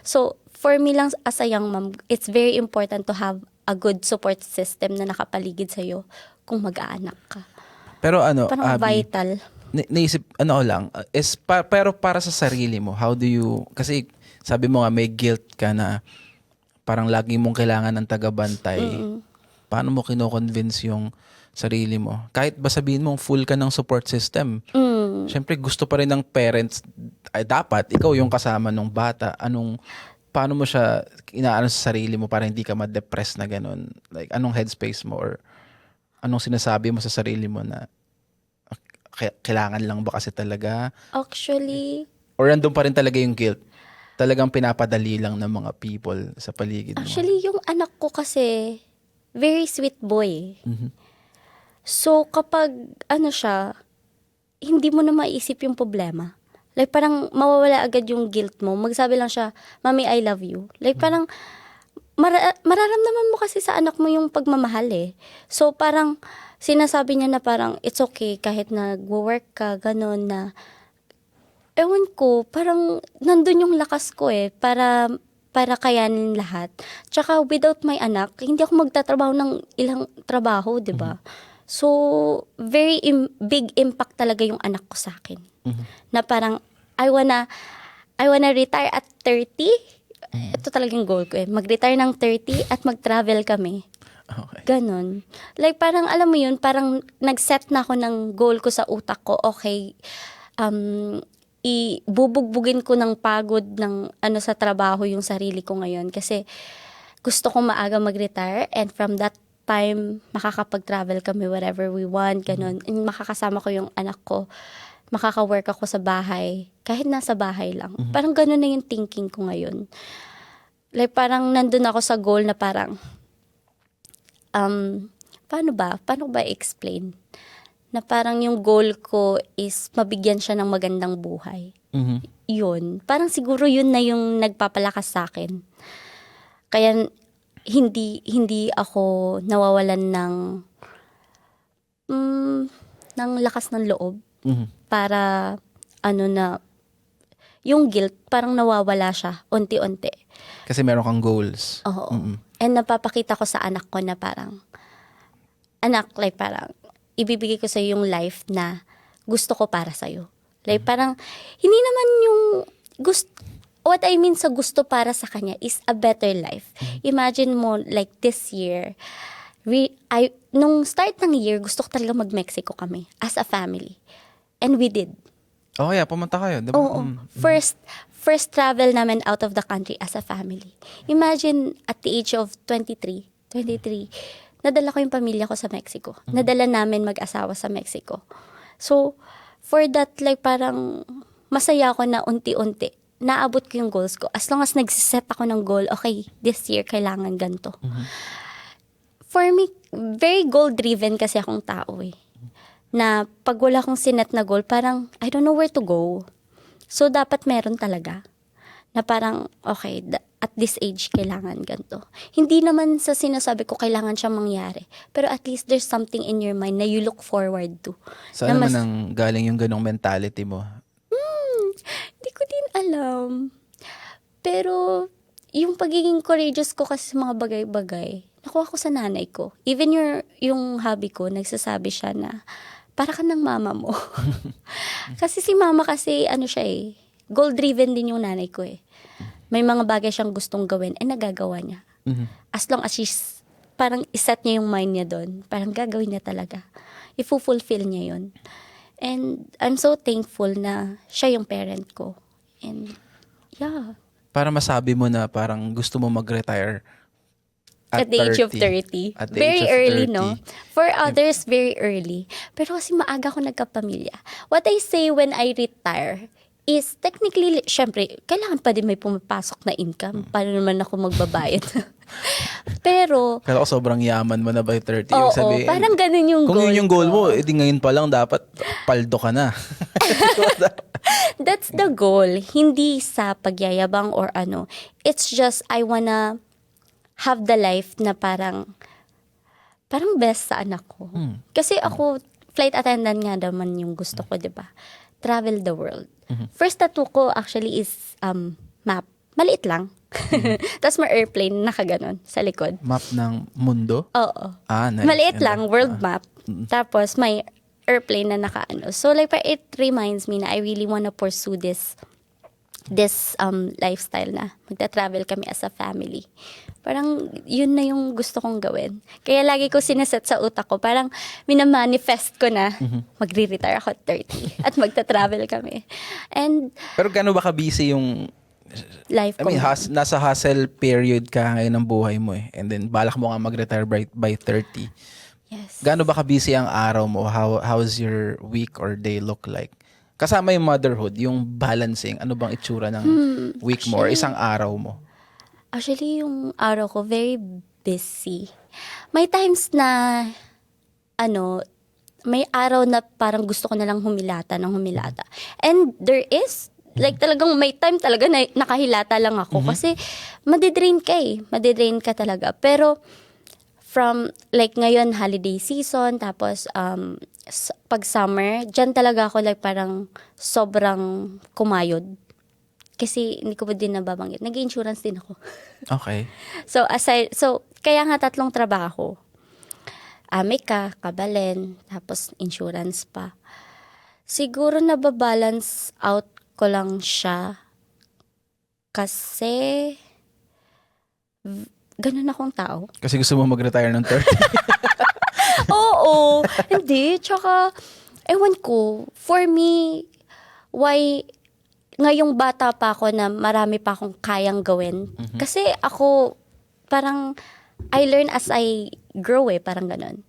So, for me lang as a young mom, it's very important to have a good support system na nakapaligid sa'yo kung mag-aanak ka. Pero parang Abby, vital. Naisip, pero para sa sarili mo, how do you, kasi sabi mo nga may guilt ka na parang lagi mong kailangan ng tagabantay. Paano mo kino-convince yung sarili mo? Kahit ba sabihin mong full ka ng support system, syempre gusto pa rin ng parents, ay dapat ikaw yung kasama ng bata. Paano mo siya inaano sa sarili mo para hindi ka ma-depress na ganun? Like, anong headspace mo or anong sinasabi mo sa sarili mo na kailangan lang ba kasi talaga? Actually, or andun pa rin talaga yung guilt? Talagang pinapadali lang ng mga people sa paligid mo? Actually, yung anak ko kasi, very sweet boy. So, kapag siya, hindi mo na maisip yung problema. Like, parang mawawala agad yung guilt mo. Magsabi lang siya, Mommy, I love you. Like, parang, mararamdaman mo kasi sa anak mo yung pagmamahal eh. So, parang, sinasabi niya na parang, it's okay, kahit nag-work ka, gano'n na, ewan ko, parang, nandun yung lakas ko eh, para kayanin lahat. Tsaka, without my anak, hindi ako magtatrabaho ng ilang trabaho, di ba? So, very big impact talaga yung anak ko sa akin. Na parang, I wanna retire at 30. Ito talagang goal ko eh. Mag-retire ng 30 at mag-travel kami. Okay. Ganon. Like parang, alam mo yun, parang nag-set na ako ng goal ko sa utak ko. Okay, ibubugbugin ko ng pagod ng sa trabaho yung sarili ko ngayon. Kasi gusto ko maaga mag-retire and from that time, makakapag-travel kami wherever we want, ganun. And makakasama ko yung anak ko. Makaka-work ako sa bahay. Kahit nasa bahay lang. Parang ganun na yung thinking ko ngayon. Like parang nandun ako sa goal na parang, paano ba explain? Na parang yung goal ko is mabigyan siya ng magandang buhay. Yun. Parang siguro yun na yung nagpapalakas sa akin. Kaya hindi ako nawawalan ng lakas ng loob para na yung guilt parang nawawala siya unti-unti. Kasi meron kang goals. Oo. And napapakita ko sa anak ko na parang anak, like parang ibibigay ko sa yung life na gusto ko para sa iyo. Like parang hindi naman yung what I mean sa gusto para sa kanya is a better life. Imagine mo, like this year, nung start ng year, gusto ko talaga mag-Mexico kami as a family. And we did. Oh yeah, pumunta kayo, diba? Oo. First travel namin out of the country as a family. Imagine at the age of 23, nadala ko yung pamilya ko sa Mexico. Nadala namin mag-asawa sa Mexico. So, for that, like parang masaya ako na unti-unti naabot ko yung goals ko. As long as nagsiset ako ng goal, okay, this year kailangan ganito. For me, very goal-driven kasi akong tao eh. Na pag wala akong sinet na goal, parang I don't know where to go. So, dapat meron talaga. Na parang, okay, at this age, kailangan ganito. Hindi naman sa sinasabi ko kailangan siyang mangyari. Pero at least there's something in your mind na you look forward to. Saan naman ang galing yung ganong mentality mo? Hindi ko din alam. Pero yung pagiging courageous ko kasi sa mga bagay-bagay, nakuha ko sa nanay ko. Even yung hubby ko, nagsasabi siya na, para ka ng mama mo. Kasi si mama kasi, siya goal-driven din yung nanay ko May mga bagay siyang gustong gawin, nagagawa niya. As long as she's, parang iset niya yung mind niya doon, parang gagawin niya talaga. I-fulfill niya yun. And I'm so thankful na siya yung parent ko. And yeah. Para masabi mo na parang gusto mo mag-retire at the age of 30. Very early, no? For others, very early. Pero kasi maaga ako nagkapamilya. What I say when I retire is technically, syempre, kailangan pa din may pumapasok na income. Paano naman ako magbabayad? Pero, kaya ako sobrang yaman mo na by 30. oo, sabihin, parang ganun yung kung goal yun yung goal ko. mo, edi ngayon pa lang dapat paldo ka na. That's the goal. Hindi sa pagyayabang or ano. It's just, I wanna have the life na parang best sa anak ko. Kasi ako, flight attendant nga naman yung gusto ko, di ba? Travel the world. First tattoo ko actually is map. Maliit lang. Tapos may airplane nakaganon sa likod. Map ng mundo? Oo. Nice. Maliit lang, world map. Tapos may airplane na nakaano. So like it reminds me na I really wanna pursue this lifestyle na magta-travel kami as a family. Parang yun na yung gusto kong gawin. Kaya lagi ko sineset sa utak ko, parang minamanifest ko na magre-retire ako at 30 at magta-travel kami. And pero gaano ba ka-busy yung life ko? Nasa hustle period ka ngayon ng buhay mo and then balak mo nga mag-retire by 30. Yes. Gaano ba ka-busy ang araw mo? How's your week or day look like? Kasama yung motherhood, yung balancing, ano bang itsura ng week mo or isang araw mo? Actually, yung araw ko, very busy. May times na, may araw na parang gusto ko na lang humilata. And there is, like talagang may time talaga na nakahilata lang ako. Kasi madidrain ka Madidrain ka talaga. Pero, from like ngayon, holiday season, tapos pag summer, dyan talaga ako like parang sobrang kumayod. Kasi hindi ko pa din nababanggit. Nag-insurance din ako. Okay. So kaya nga 3 trabaho. Amika, Kabalen, tapos insurance pa. Siguro nababalance out ko lang siya kasi ganun akong tao. Kasi gusto mo mag-retire ng 30. Oo. Hindi. Tsaka, ewan ko, for me, why ngayong bata pa ako na marami pa akong kayang gawin. Kasi ako, parang, I learn as I grow parang ganun.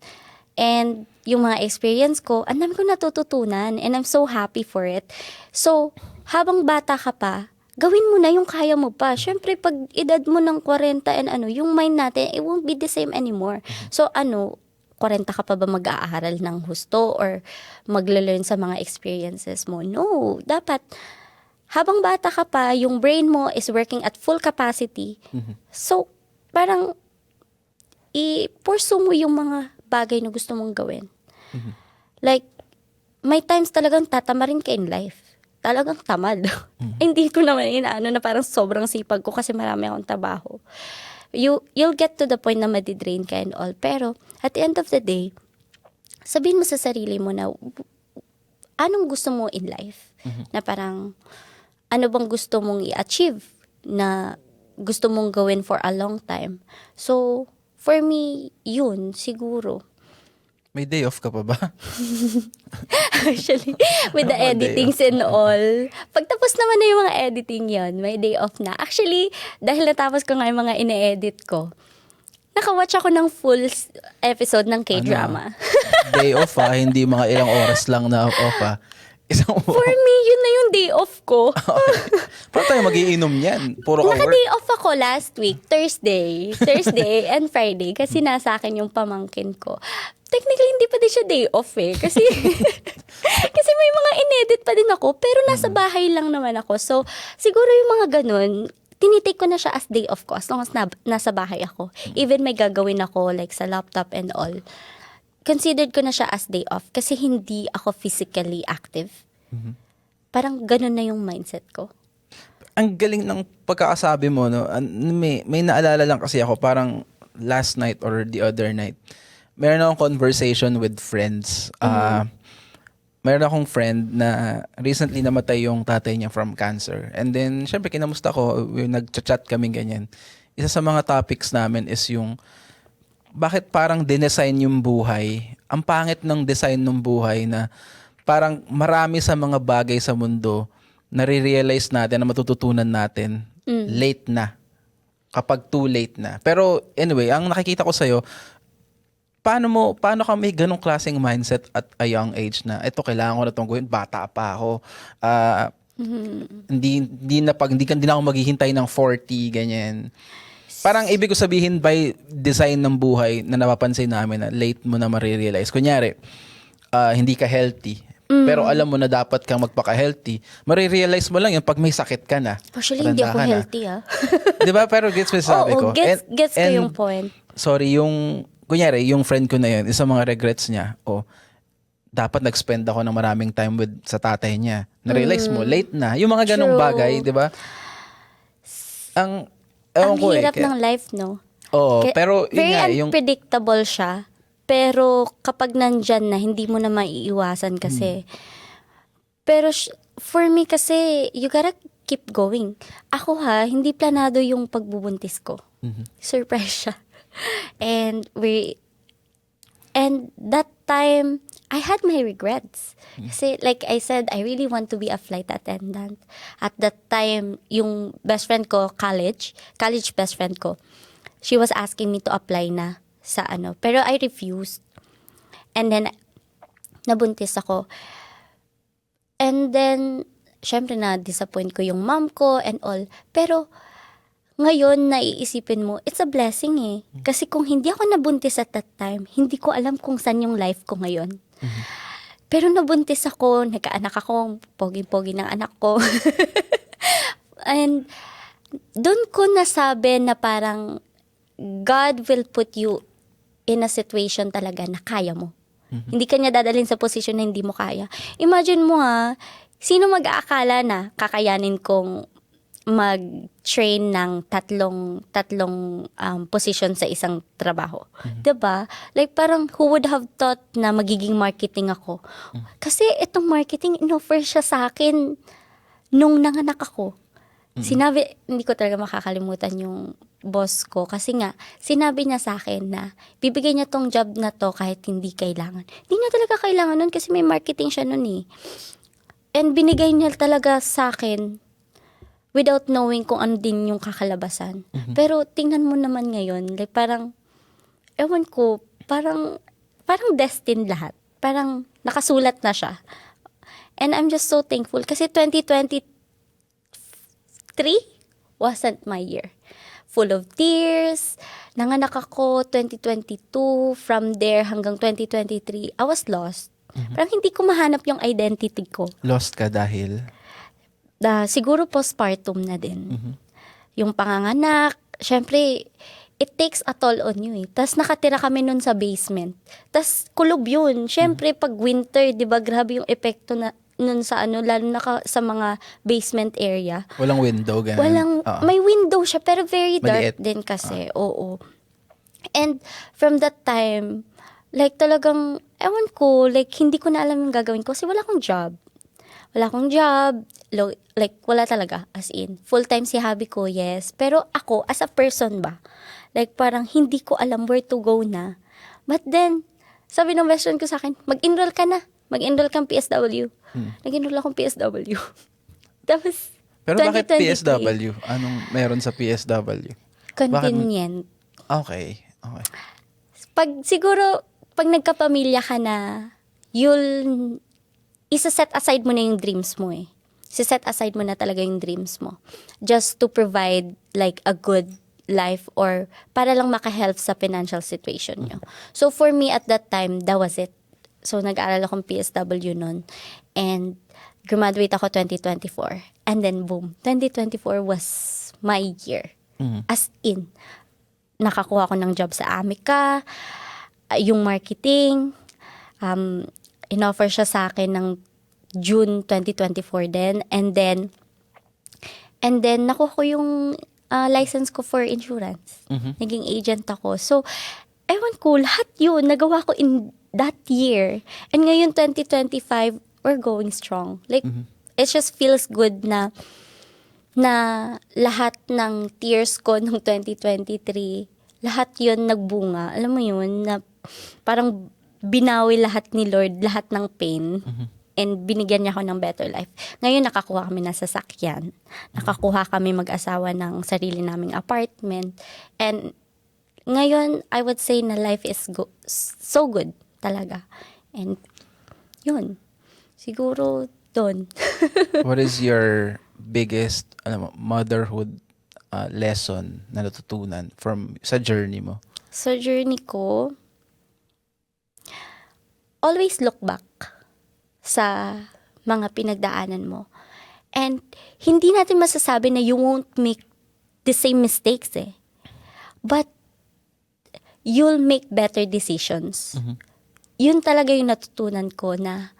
And yung mga experience ko, ang dami ko natututunan and I'm so happy for it. So, habang bata ka pa, gawin mo na yung kaya mo pa. Siyempre, pag edad mo ng 40 and yung mind natin, it won't be the same anymore. So, 40 ka pa ba mag-aaral ng husto or magla-learn sa mga experiences mo? No. Dapat, habang bata ka pa, yung brain mo is working at full capacity. So, parang, i-pursue mo yung mga bagay na gusto mong gawin. Like, may times talagang tatamarin ka in life. Talagang tamad. Hindi ko naman inaano na parang sobrang sipag ko kasi marami akong trabaho. You'll get to the point na madidrain ka and all. Pero, at the end of the day, sabihin mo sa sarili mo na, anong gusto mo in life? Na parang, ano bang gusto mong i-achieve na gusto mong gawin for a long time? So, for me, yun, siguro. May day off ka pa ba? Actually, with the editings and all. Pagtapos naman na yung mga editing yon, may day off na. Actually, dahil natapos ko nga yung mga ine-edit ko, nakawatch ako ng full episode ng K-drama. Day off hindi mga ilang oras lang na off Isang For me, yun na yung day off ko. Paano tayo magiinom yan? Puro ka work? Naka-day off ako last week, Thursday and Friday, kasi nasa akin yung pamangkin ko. Technically, hindi pa din siya day off Kasi, kasi may mga inedit pa din ako, pero nasa bahay lang naman ako. So, siguro yung mga ganun, tinitake ko na siya as day off ko as long as nasa bahay ako. Even may gagawin ako like sa laptop and all. Considered ko na siya as day off kasi hindi ako physically active. Parang ganun na yung mindset ko. Ang galing ng pagkakasabi mo, no? May naalala lang kasi ako, parang last night or the other night, meron akong conversation with friends. Meron akong friend na recently namatay yung tatay niya from cancer. And then, syempre, kinamusta ko, nag-chat kami ganyan. Isa sa mga topics namin is yung, bakit parang dinesign yung buhay? Ang pangit ng design ng buhay na parang marami sa mga bagay sa mundo nare-realize natin na matututunan natin late na. Kapag too late na. Pero anyway, ang nakikita ko sa'yo, paano ka may ganong klaseng mindset at a young age na ito kailangan ko na itong gawin, bata pa ako. Hindi na ako maghihintay ng 40 ganyan. Parang ibig ko sabihin by design ng buhay na napapansin namin na late mo na marirealize. Kunyari, hindi ka healthy. Pero alam mo na dapat kang magpaka-healthy. Marirealize mo lang yun pag may sakit ka na. Actually, hindi ako healthy Di ba? Pero gets mo sabi ko. Gets ko yung point. Sorry, kunyari, yung friend ko na yun, isa mga regrets niya, dapat nag-spend ako ng maraming time sa tatay niya. Na-realize mo, late na. Yung mga ganong bagay, di ba? Ang hirap ng life, no? Oo, pero yun very nga, unpredictable siya. Pero kapag nandyan na, hindi mo na maiiwasan kasi. Pero for me kasi, you gotta keep going. Ako hindi planado yung pagbubuntis ko. Surprise siya. And that time, I had my regrets. Kasi like I said, I really want to be a flight attendant. At that time, yung best friend ko, college best friend ko, she was asking me to apply na sa pero I refused. And then, nabuntis ako. And then, syempre na-disappoint ko yung mom ko and all. Pero, ngayon, naiisipin mo, it's a blessing eh. Kasi kung hindi ako nabuntis at that time, hindi ko alam kung saan yung life ko ngayon. Pero nabuntis ako, nagkaanak ako, pogi-pogi ng anak ko. And, doon ko nasabi na parang, God will put you in a situation talaga na kaya mo. Hindi ka niya dadalhin sa posisyon na hindi mo kaya. Imagine mo sino mag-aakala na kakayanin kong mag-train ng tatlong position sa isang trabaho. 'Di ba? Like parang who would have thought na magiging marketing ako? Kasi itong marketing inoffer siya sa akin nung nanganak ako. Sinabi, hindi ko talaga makakalimutan yung boss ko kasi nga, sinabi niya sa akin na bibigay niya tong job na to kahit hindi kailangan. Hindi niya talaga kailangan nun kasi may marketing siya nun eh. And binigay niya talaga sa akin without knowing kung ano din yung kakalabasan. Pero tingnan mo naman ngayon, like parang, ewan ko, parang destined lahat. Parang nakasulat na siya. And I'm just so thankful kasi 2023 wasn't my year. Full of tears. Nanganak ako 2022. From there hanggang 2023, I was lost. Parang hindi ko mahanap yung identity ko. Lost ka dahil? Siguro postpartum na din. Yung panganganak, syempre, it takes a toll on you eh. Tapos nakatira kami nun sa basement. Tapos kulob yun. Syempre, pag winter, di ba, grabe yung epekto na nun sa lalo na sa mga basement area. Walang window, ganun. May window siya, pero very dark Maliit. din kasi. Oo. And from that time, like talagang, ewan ko, like hindi ko na alam yung gagawin ko kasi wala akong job. Like wala talaga, as in. Full-time si hubby ko, yes. Pero ako, as a person ba, like parang hindi ko alam where to go na. But then, sabi ng best friend ko sa akin, mag-enroll ka na. Mag-enroll kang PSW. Nag-enroll akong PSW. Tapos, pero bakit PSW? Anong meron sa PSW? Convenient. Okay. Pag nagkapamilya ka na, isa-set aside mo na yung dreams mo eh. Isa-set aside mo na talaga yung dreams mo. Just to provide like a good life or para lang maka-help sa financial situation nyo. So for me at that time, that was it. So nag-aaral akong PSW nun. And graduate ako 2024. And then boom, 2024 was my year. Mhm. As in, nakakuha ko ng job sa Amica, yung marketing, inoffer siya sa akin ng June 2024 din. And then nakuha ko yung license ko for insurance. Naging agent ako. So, ewan ko, lahat yun, nagawa ko in that year. And ngayon, 2025, we're going strong. Like, it just feels good na lahat ng tears ko nung 2023, lahat yun nagbunga. Alam mo yun, na parang binawi lahat ni Lord, lahat ng pain. And binigyan niya ako ng better life. Ngayon, nakakuha kami ng sasakyan. Nakakuha kami mag-asawa ng sarili naming apartment. And ngayon, I would say na life is so good talaga. And yun, siguro doon. What is your biggest motherhood lesson na natutunan sa journey mo? Sa journey ko, always look back sa mga pinagdaanan mo. And hindi natin masasabi na you won't make the same mistakes eh. But you'll make better decisions. Yun talaga yung natutunan ko na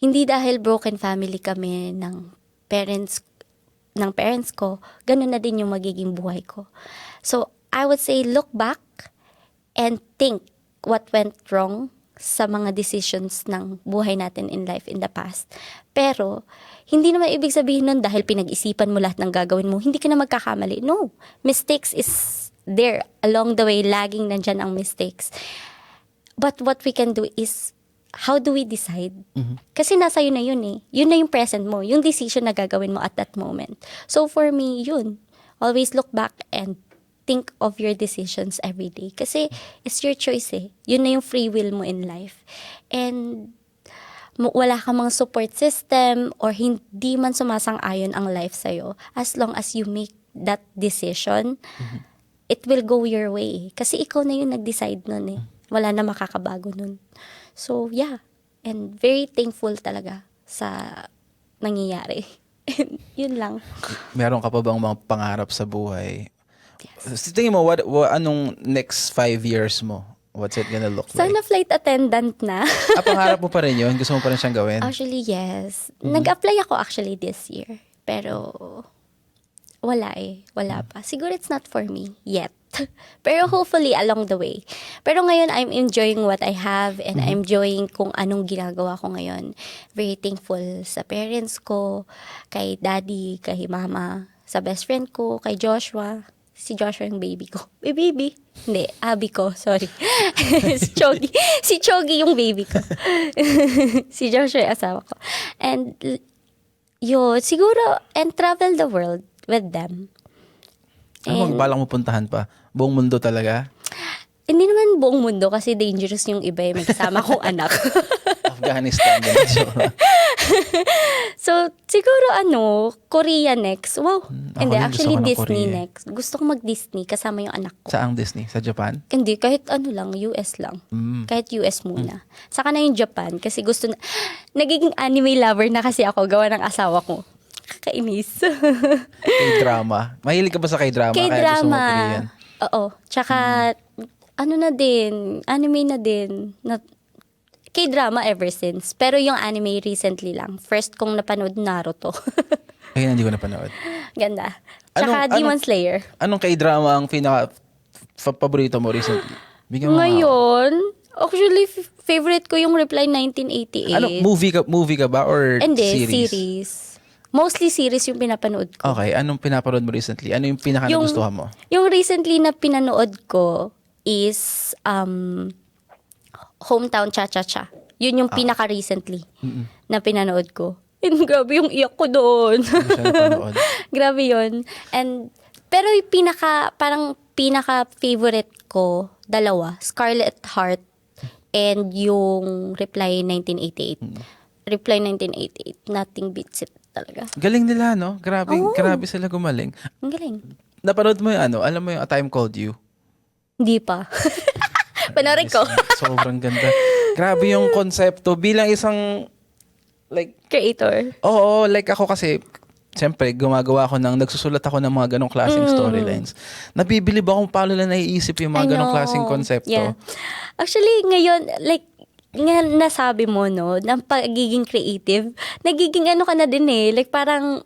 hindi dahil broken family kami ng parents ko, ganun na din yung magiging buhay ko. So, I would say look back and think what went wrong sa mga decisions ng buhay natin in life in the past. Pero, hindi naman ibig sabihin nun dahil pinag-isipan mo lahat ng gagawin mo, hindi ka na magkakamali. No. Mistakes is there. Along the way, laging nandyan ang mistakes. But what we can do is, how do we decide? Kasi nasa yun na yun eh. Yun na yung present mo. Yung decision na gagawin mo at that moment. So for me, yun. Always look back and think of your decisions every day. Kasi it's your choice eh. Yun na yung free will mo in life. And wala ka mga support system or hindi man sumasang-ayon ang life sa'yo. As long as you make that decision, it will go your way. Kasi ikaw na yung nag-decide nun eh. Wala na makakabago nun. So, yeah. And very thankful talaga sa nangyayari. And yun lang. Meron ka pa bang mga pangarap sa buhay? Yes. Tingin mo, anong next 5 years mo? What's it gonna look like? Sana flight attendant na. Pangarap mo pa rin yun? Gusto mo pa rin siyang gawin? Actually, yes. Nag-apply ako actually this year. Pero, wala eh. Wala pa. Siguro it's not for me yet. Pero hopefully along the way. Pero ngayon, I'm enjoying what I have and I'm enjoying kung anong ginagawa ko ngayon. Very thankful sa parents ko, kay daddy, kay mama, sa best friend ko, kay Joshua. Si Joshua yung baby ko. Baby? Hindi, abi ko, sorry. Si Chogi yung baby ko. Si Joshua yung asawa ko. And yun, siguro, and travel the world with them. Ano bang balak mo puntahan pa? Buong mundo talaga? Hindi naman buong mundo kasi dangerous yung iba yung may kasama kong anak. Afghanistan. So, siguro Korea next. Wow. Hindi, actually Disney Korea. next. Gusto ko mag-Disney kasama yung anak ko. Saang Disney? Sa Japan? Hindi, kahit lang, US lang. Kahit US muna. Saka na yung Japan kasi nagiging anime lover na kasi ako gawa ng asawa ko. Kakainis. K-drama. Mahilig ka ba sa K-drama? Kaya gusto mo Korean? Oo. Tsaka, anime na din. K-drama ever since. Pero yung anime recently lang. First kong napanood, Naruto. Ayun, hindi ko napanood. Ganda. Tsaka Demon Slayer. Anong K-drama ang paborito mo recently? Ngayon, actually, favorite ko yung Reply 1988. Ano, movie ka ba or Hindi, series? series. Mostly series yung pinapanood ko. Okay, anong pinapanood mo recently? Ano yung pinaka-nagustuhan mo? Yung recently na pinanood ko is Hometown Cha-Cha-Cha. Yun yung pinaka-recently na pinanood ko. And grabe yung iyak ko doon. Grabe yun. Pero yung pinaka-favorite ko, dalawa, Scarlet Heart and yung Reply 1988. Reply 1988, nothing beats it talaga. Galing nila, no? Grabe sila gumaling. Ang galing. Napanood mo yung alam mo yung A Time Called You? Hindi pa. Panoorin ko. Sobrang ganda. Grabe yung konsepto. Bilang isang, creator. Oo, like ako kasi, siyempre, nagsusulat ako ng mga ganong klaseng storylines. Nabibilib ako kung paano lang naiisip yung mga ganong klaseng konsepto. Yeah. Actually, ngayon, like, nga nasabi mo, no, ng pagiging creative, nagiging ano ka na din eh, like parang,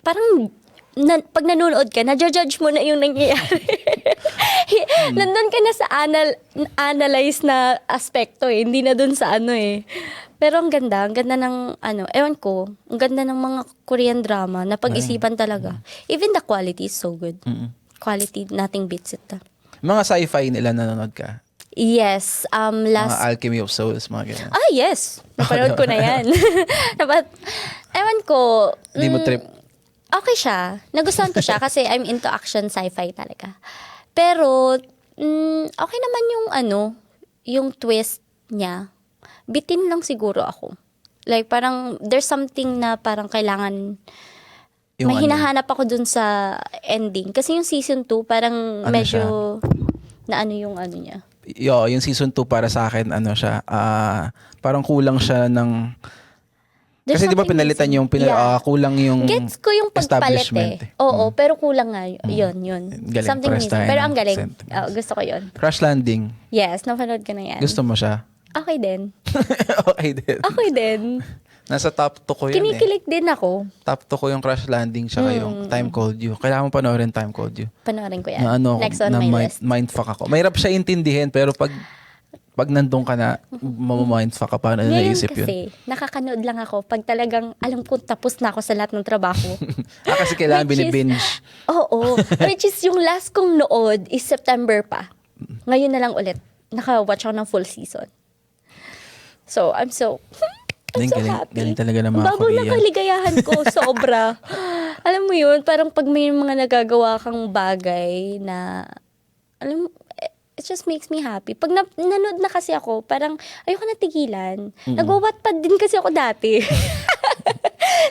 pag nanonood ka, na-judge mo na yung nangyayari. Nandun ka na sa analyze na aspekto eh, hindi na dun sa ano eh. Pero ang ganda ng ewan ko, ang ganda ng mga Korean drama na pag-isipan talaga. Even the quality is so good. Quality, nothing beats it. Mga sci-fi nila nanonood ka? Yes, Mga Alchemy of Souls, mga ganyan. Yes. Napanood ko na yan. But, ewan ko. Hindi mo trip? Okay siya. Nagustuhan ko siya kasi I'm into action sci-fi talaga. Pero, okay naman yung twist niya. Bitin lang siguro ako. Like, parang, there's something na parang kailangan, may hinahanap ako dun sa ending. Kasi yung season 2, parang medyo, yung niya. Yung season 2 para sa akin, parang kulang siya ng, kasi di ba pinalitan yung, kulang yung gets ko yung pagpalit eh. Oo, pero kulang nga yun. Galing, something missing. Pero ang galing. Gusto ko yun. Crash Landing. Yes, napanood ko na yan. Gusto mo siya? Okay din. Okay din. Nasa top 2 ko yun Kinikilig din ako. Top 2 ko yung Crash Landing tsaka yung Time Called You. Kailangan mo panoorin Time Called You. Panoorin ko yan. Next on my list. Mindfuck ako. Mahirap siya intindihin pero pag nandun ka na, mamamindfuck ka paano naisip yun. Ngayon kasi, nakakanood lang ako pag talagang alam kong tapos na ako sa lahat ng trabaho. Kasi kailangan binibinge. Oo. Which is yung last kong nood is September pa. Ngayon na lang ulit. Naka-watch ako ng full season. So, I'm so happy. Galing talaga ng mga Bagong Korean. nakaligayahan ko, sobra. Alam mo yun, parang pag may mga nagagawa kang bagay na, it just makes me happy. Pag nanood na kasi ako, parang ayoko na tigilan. Nag-Wattpad din kasi ako dati.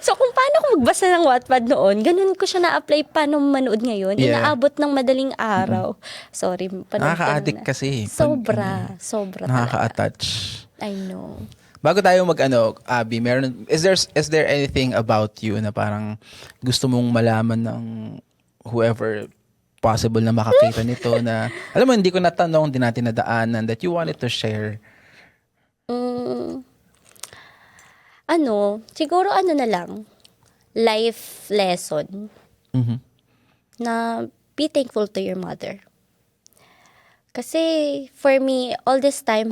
So, kung paano ko magbasa ng Wattpad noon, ganun ko siya na-apply paano manood ngayon. Yeah. Inaabot ng madaling araw. Sorry. Nakaka-addict kasi. Sobra Nakaka-attach. I know. Bago tayo Abby, is there anything about you na parang gusto mong malaman ng whoever possible na makakita nito na, alam mo, hindi ko natanong, hindi natin nadaanan that you wanted to share? Siguro na lang, life lesson na be thankful to your mother. Kasi for me, all this time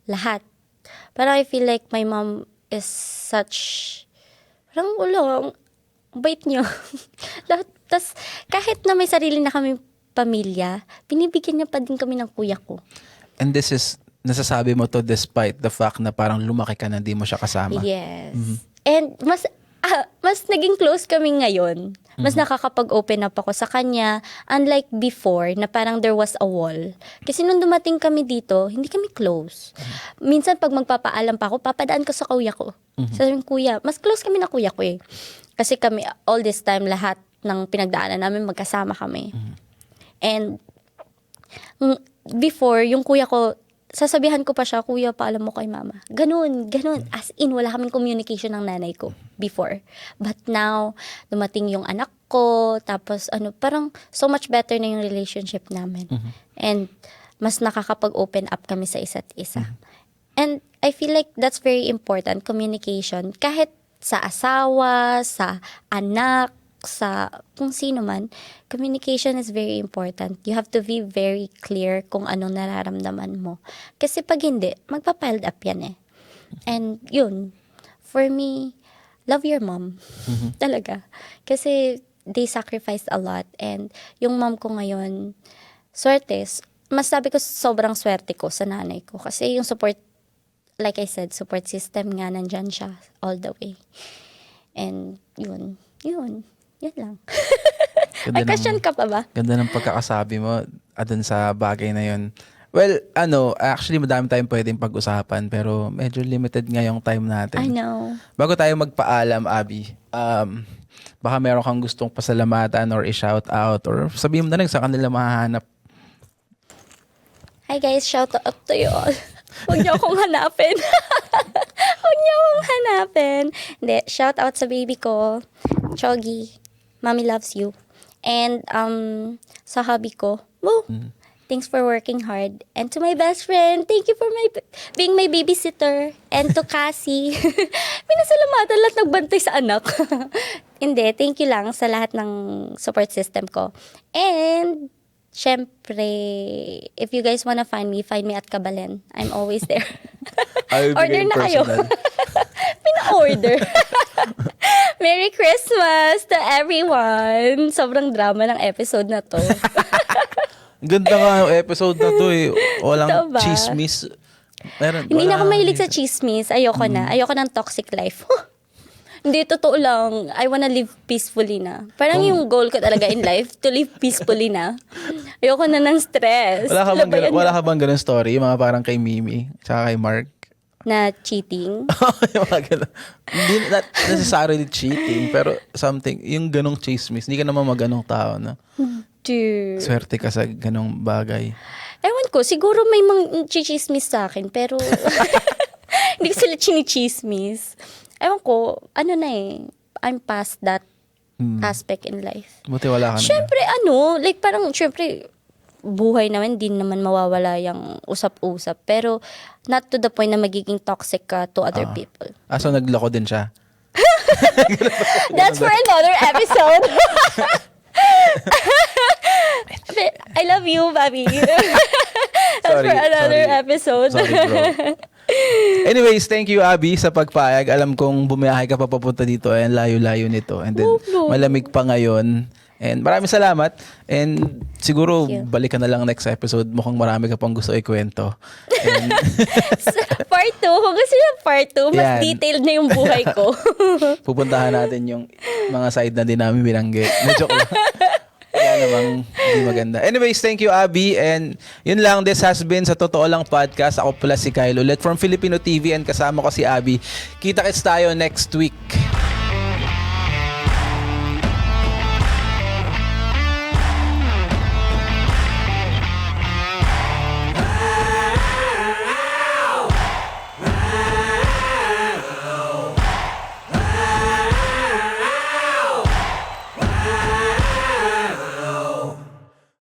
lahat. Parang I feel like my mom is such, parang bait niyo. Lahat. Tas kahit na may sarili na kami pamilya, binibigyan niya pa din kami ng kuya ko. And this is, nasasabi mo to despite the fact na parang lumaki ka na di mo siya kasama. Yes. And mas naging close kami ngayon. Mas nakakapag-open up ako sa kanya. Unlike before, na parang there was a wall. Kasi nung dumating kami dito, hindi kami close. Minsan pag magpapaalam pa ako, papadaan ko sa kuya ko. Sabi ko, kuya, mas close kami na kuya ko eh. Kasi kami, all this time, lahat ng pinagdaanan namin, magkasama kami. And before, yung kuya ko, sasabihan ko pa siya, kuya, paalam mo kay mama. Ganun. As in, wala kaming communication ng nanay ko before. But now, dumating yung anak ko, tapos parang so much better na yung relationship namin. And mas nakakapag-open up kami sa isa't isa. And I feel like that's very important, communication. Kahit sa asawa, sa anak, sa kung sino man, communication is very important. You have to be very clear kung anong nararamdaman mo. Kasi pag hindi, magpa-piled up yan eh. And yun, for me, love your mom. Talaga. Kasi they sacrificed a lot. And yung mom ko ngayon, swerte. Mas sabi ko, sobrang swerte ko sa nanay ko. Kasi yung support, like I said, support system nga, nandyan siya all the way. And yun. Yan lang. May question ka pa ba? Ganda ng pagkakasabi mo dun sa bagay na yun. Well, actually madami tayong pwedeng pag-usapan pero medyo limited nga yung time natin. I know. Bago tayo magpaalam, Abby, baka meron kang gustong pasalamatan or i-shout out or sabihin mo na lang sa kanila mahahanap. Hi guys, shout out to you all. Huwag niyo akong hanapin. Huwag niyo akong hanapin. Hindi, shout out sa baby ko. Chogi, Mommy loves you. And sa hobby ko, thanks for working hard. And to my best friend, thank you for being my babysitter. And to Cassie, pinasalamatan lahat nagbantay sa anak. Hindi, thank you lang sa lahat ng support system ko. And syempre, if you guys wanna find me at Kabalen. I'm always there. Order na kayo. Pina-order. Merry Christmas to everyone. Sobrang drama ng episode na to. Ganda nga yung episode na to eh. Walang Diba? chismis. Hindi na ako mahilig sa chismis. Ayoko na. Ayoko ng toxic life. Hindi, totoo lang. I wanna live peacefully na. Parang yung goal ko talaga in life, to live peacefully na. Ayoko na ng stress. Wala ka bang ganun story? Yung mga parang kay Mimi, tsaka kay Mark? Na cheating. Yung mga ganun. Hindi not necessarily cheating, pero something, yung ganong chismis. Hindi ka naman maganong tao na Dude. swerte ka sa ganong bagay. Ewan ko, siguro may mga chichismis sa akin, pero hindi ko sila chinichismis. Ewan ko, ano na eh, I'm past that aspect in life. Buti wala ka na. Siyempre, like parang, siyempre, buhay naman, din naman mawawala yung usap-usap. Pero, not to the point na magiging toxic ka to other people. So nagloko din siya? That's for another episode. I love you, Bobby. That's for another episode. Sorry, bro. Anyways, thank you, Abby, sa pagpayag. Alam kong bumiyahe ka pa papunta dito. Ayan, layo-layo nito. And then, malamig pa ngayon. And maraming salamat. And siguro, balik ka na lang next episode. Mukhang marami ka pang gusto ikwento. And Part 2. Kung gusto niyo part 2, mas Yan. detailed na yung buhay ko. pupuntahan natin yung mga side na din namin binanggit. Medyo ko lang. Kaya namang hindi maganda. Anyways, thank you, Abby. And yun lang, this has been sa Totoo Lang Podcast. Ako pala si Kyle ulit from Filipino TV and kasama ko si Abby. Kita-kits tayo next week.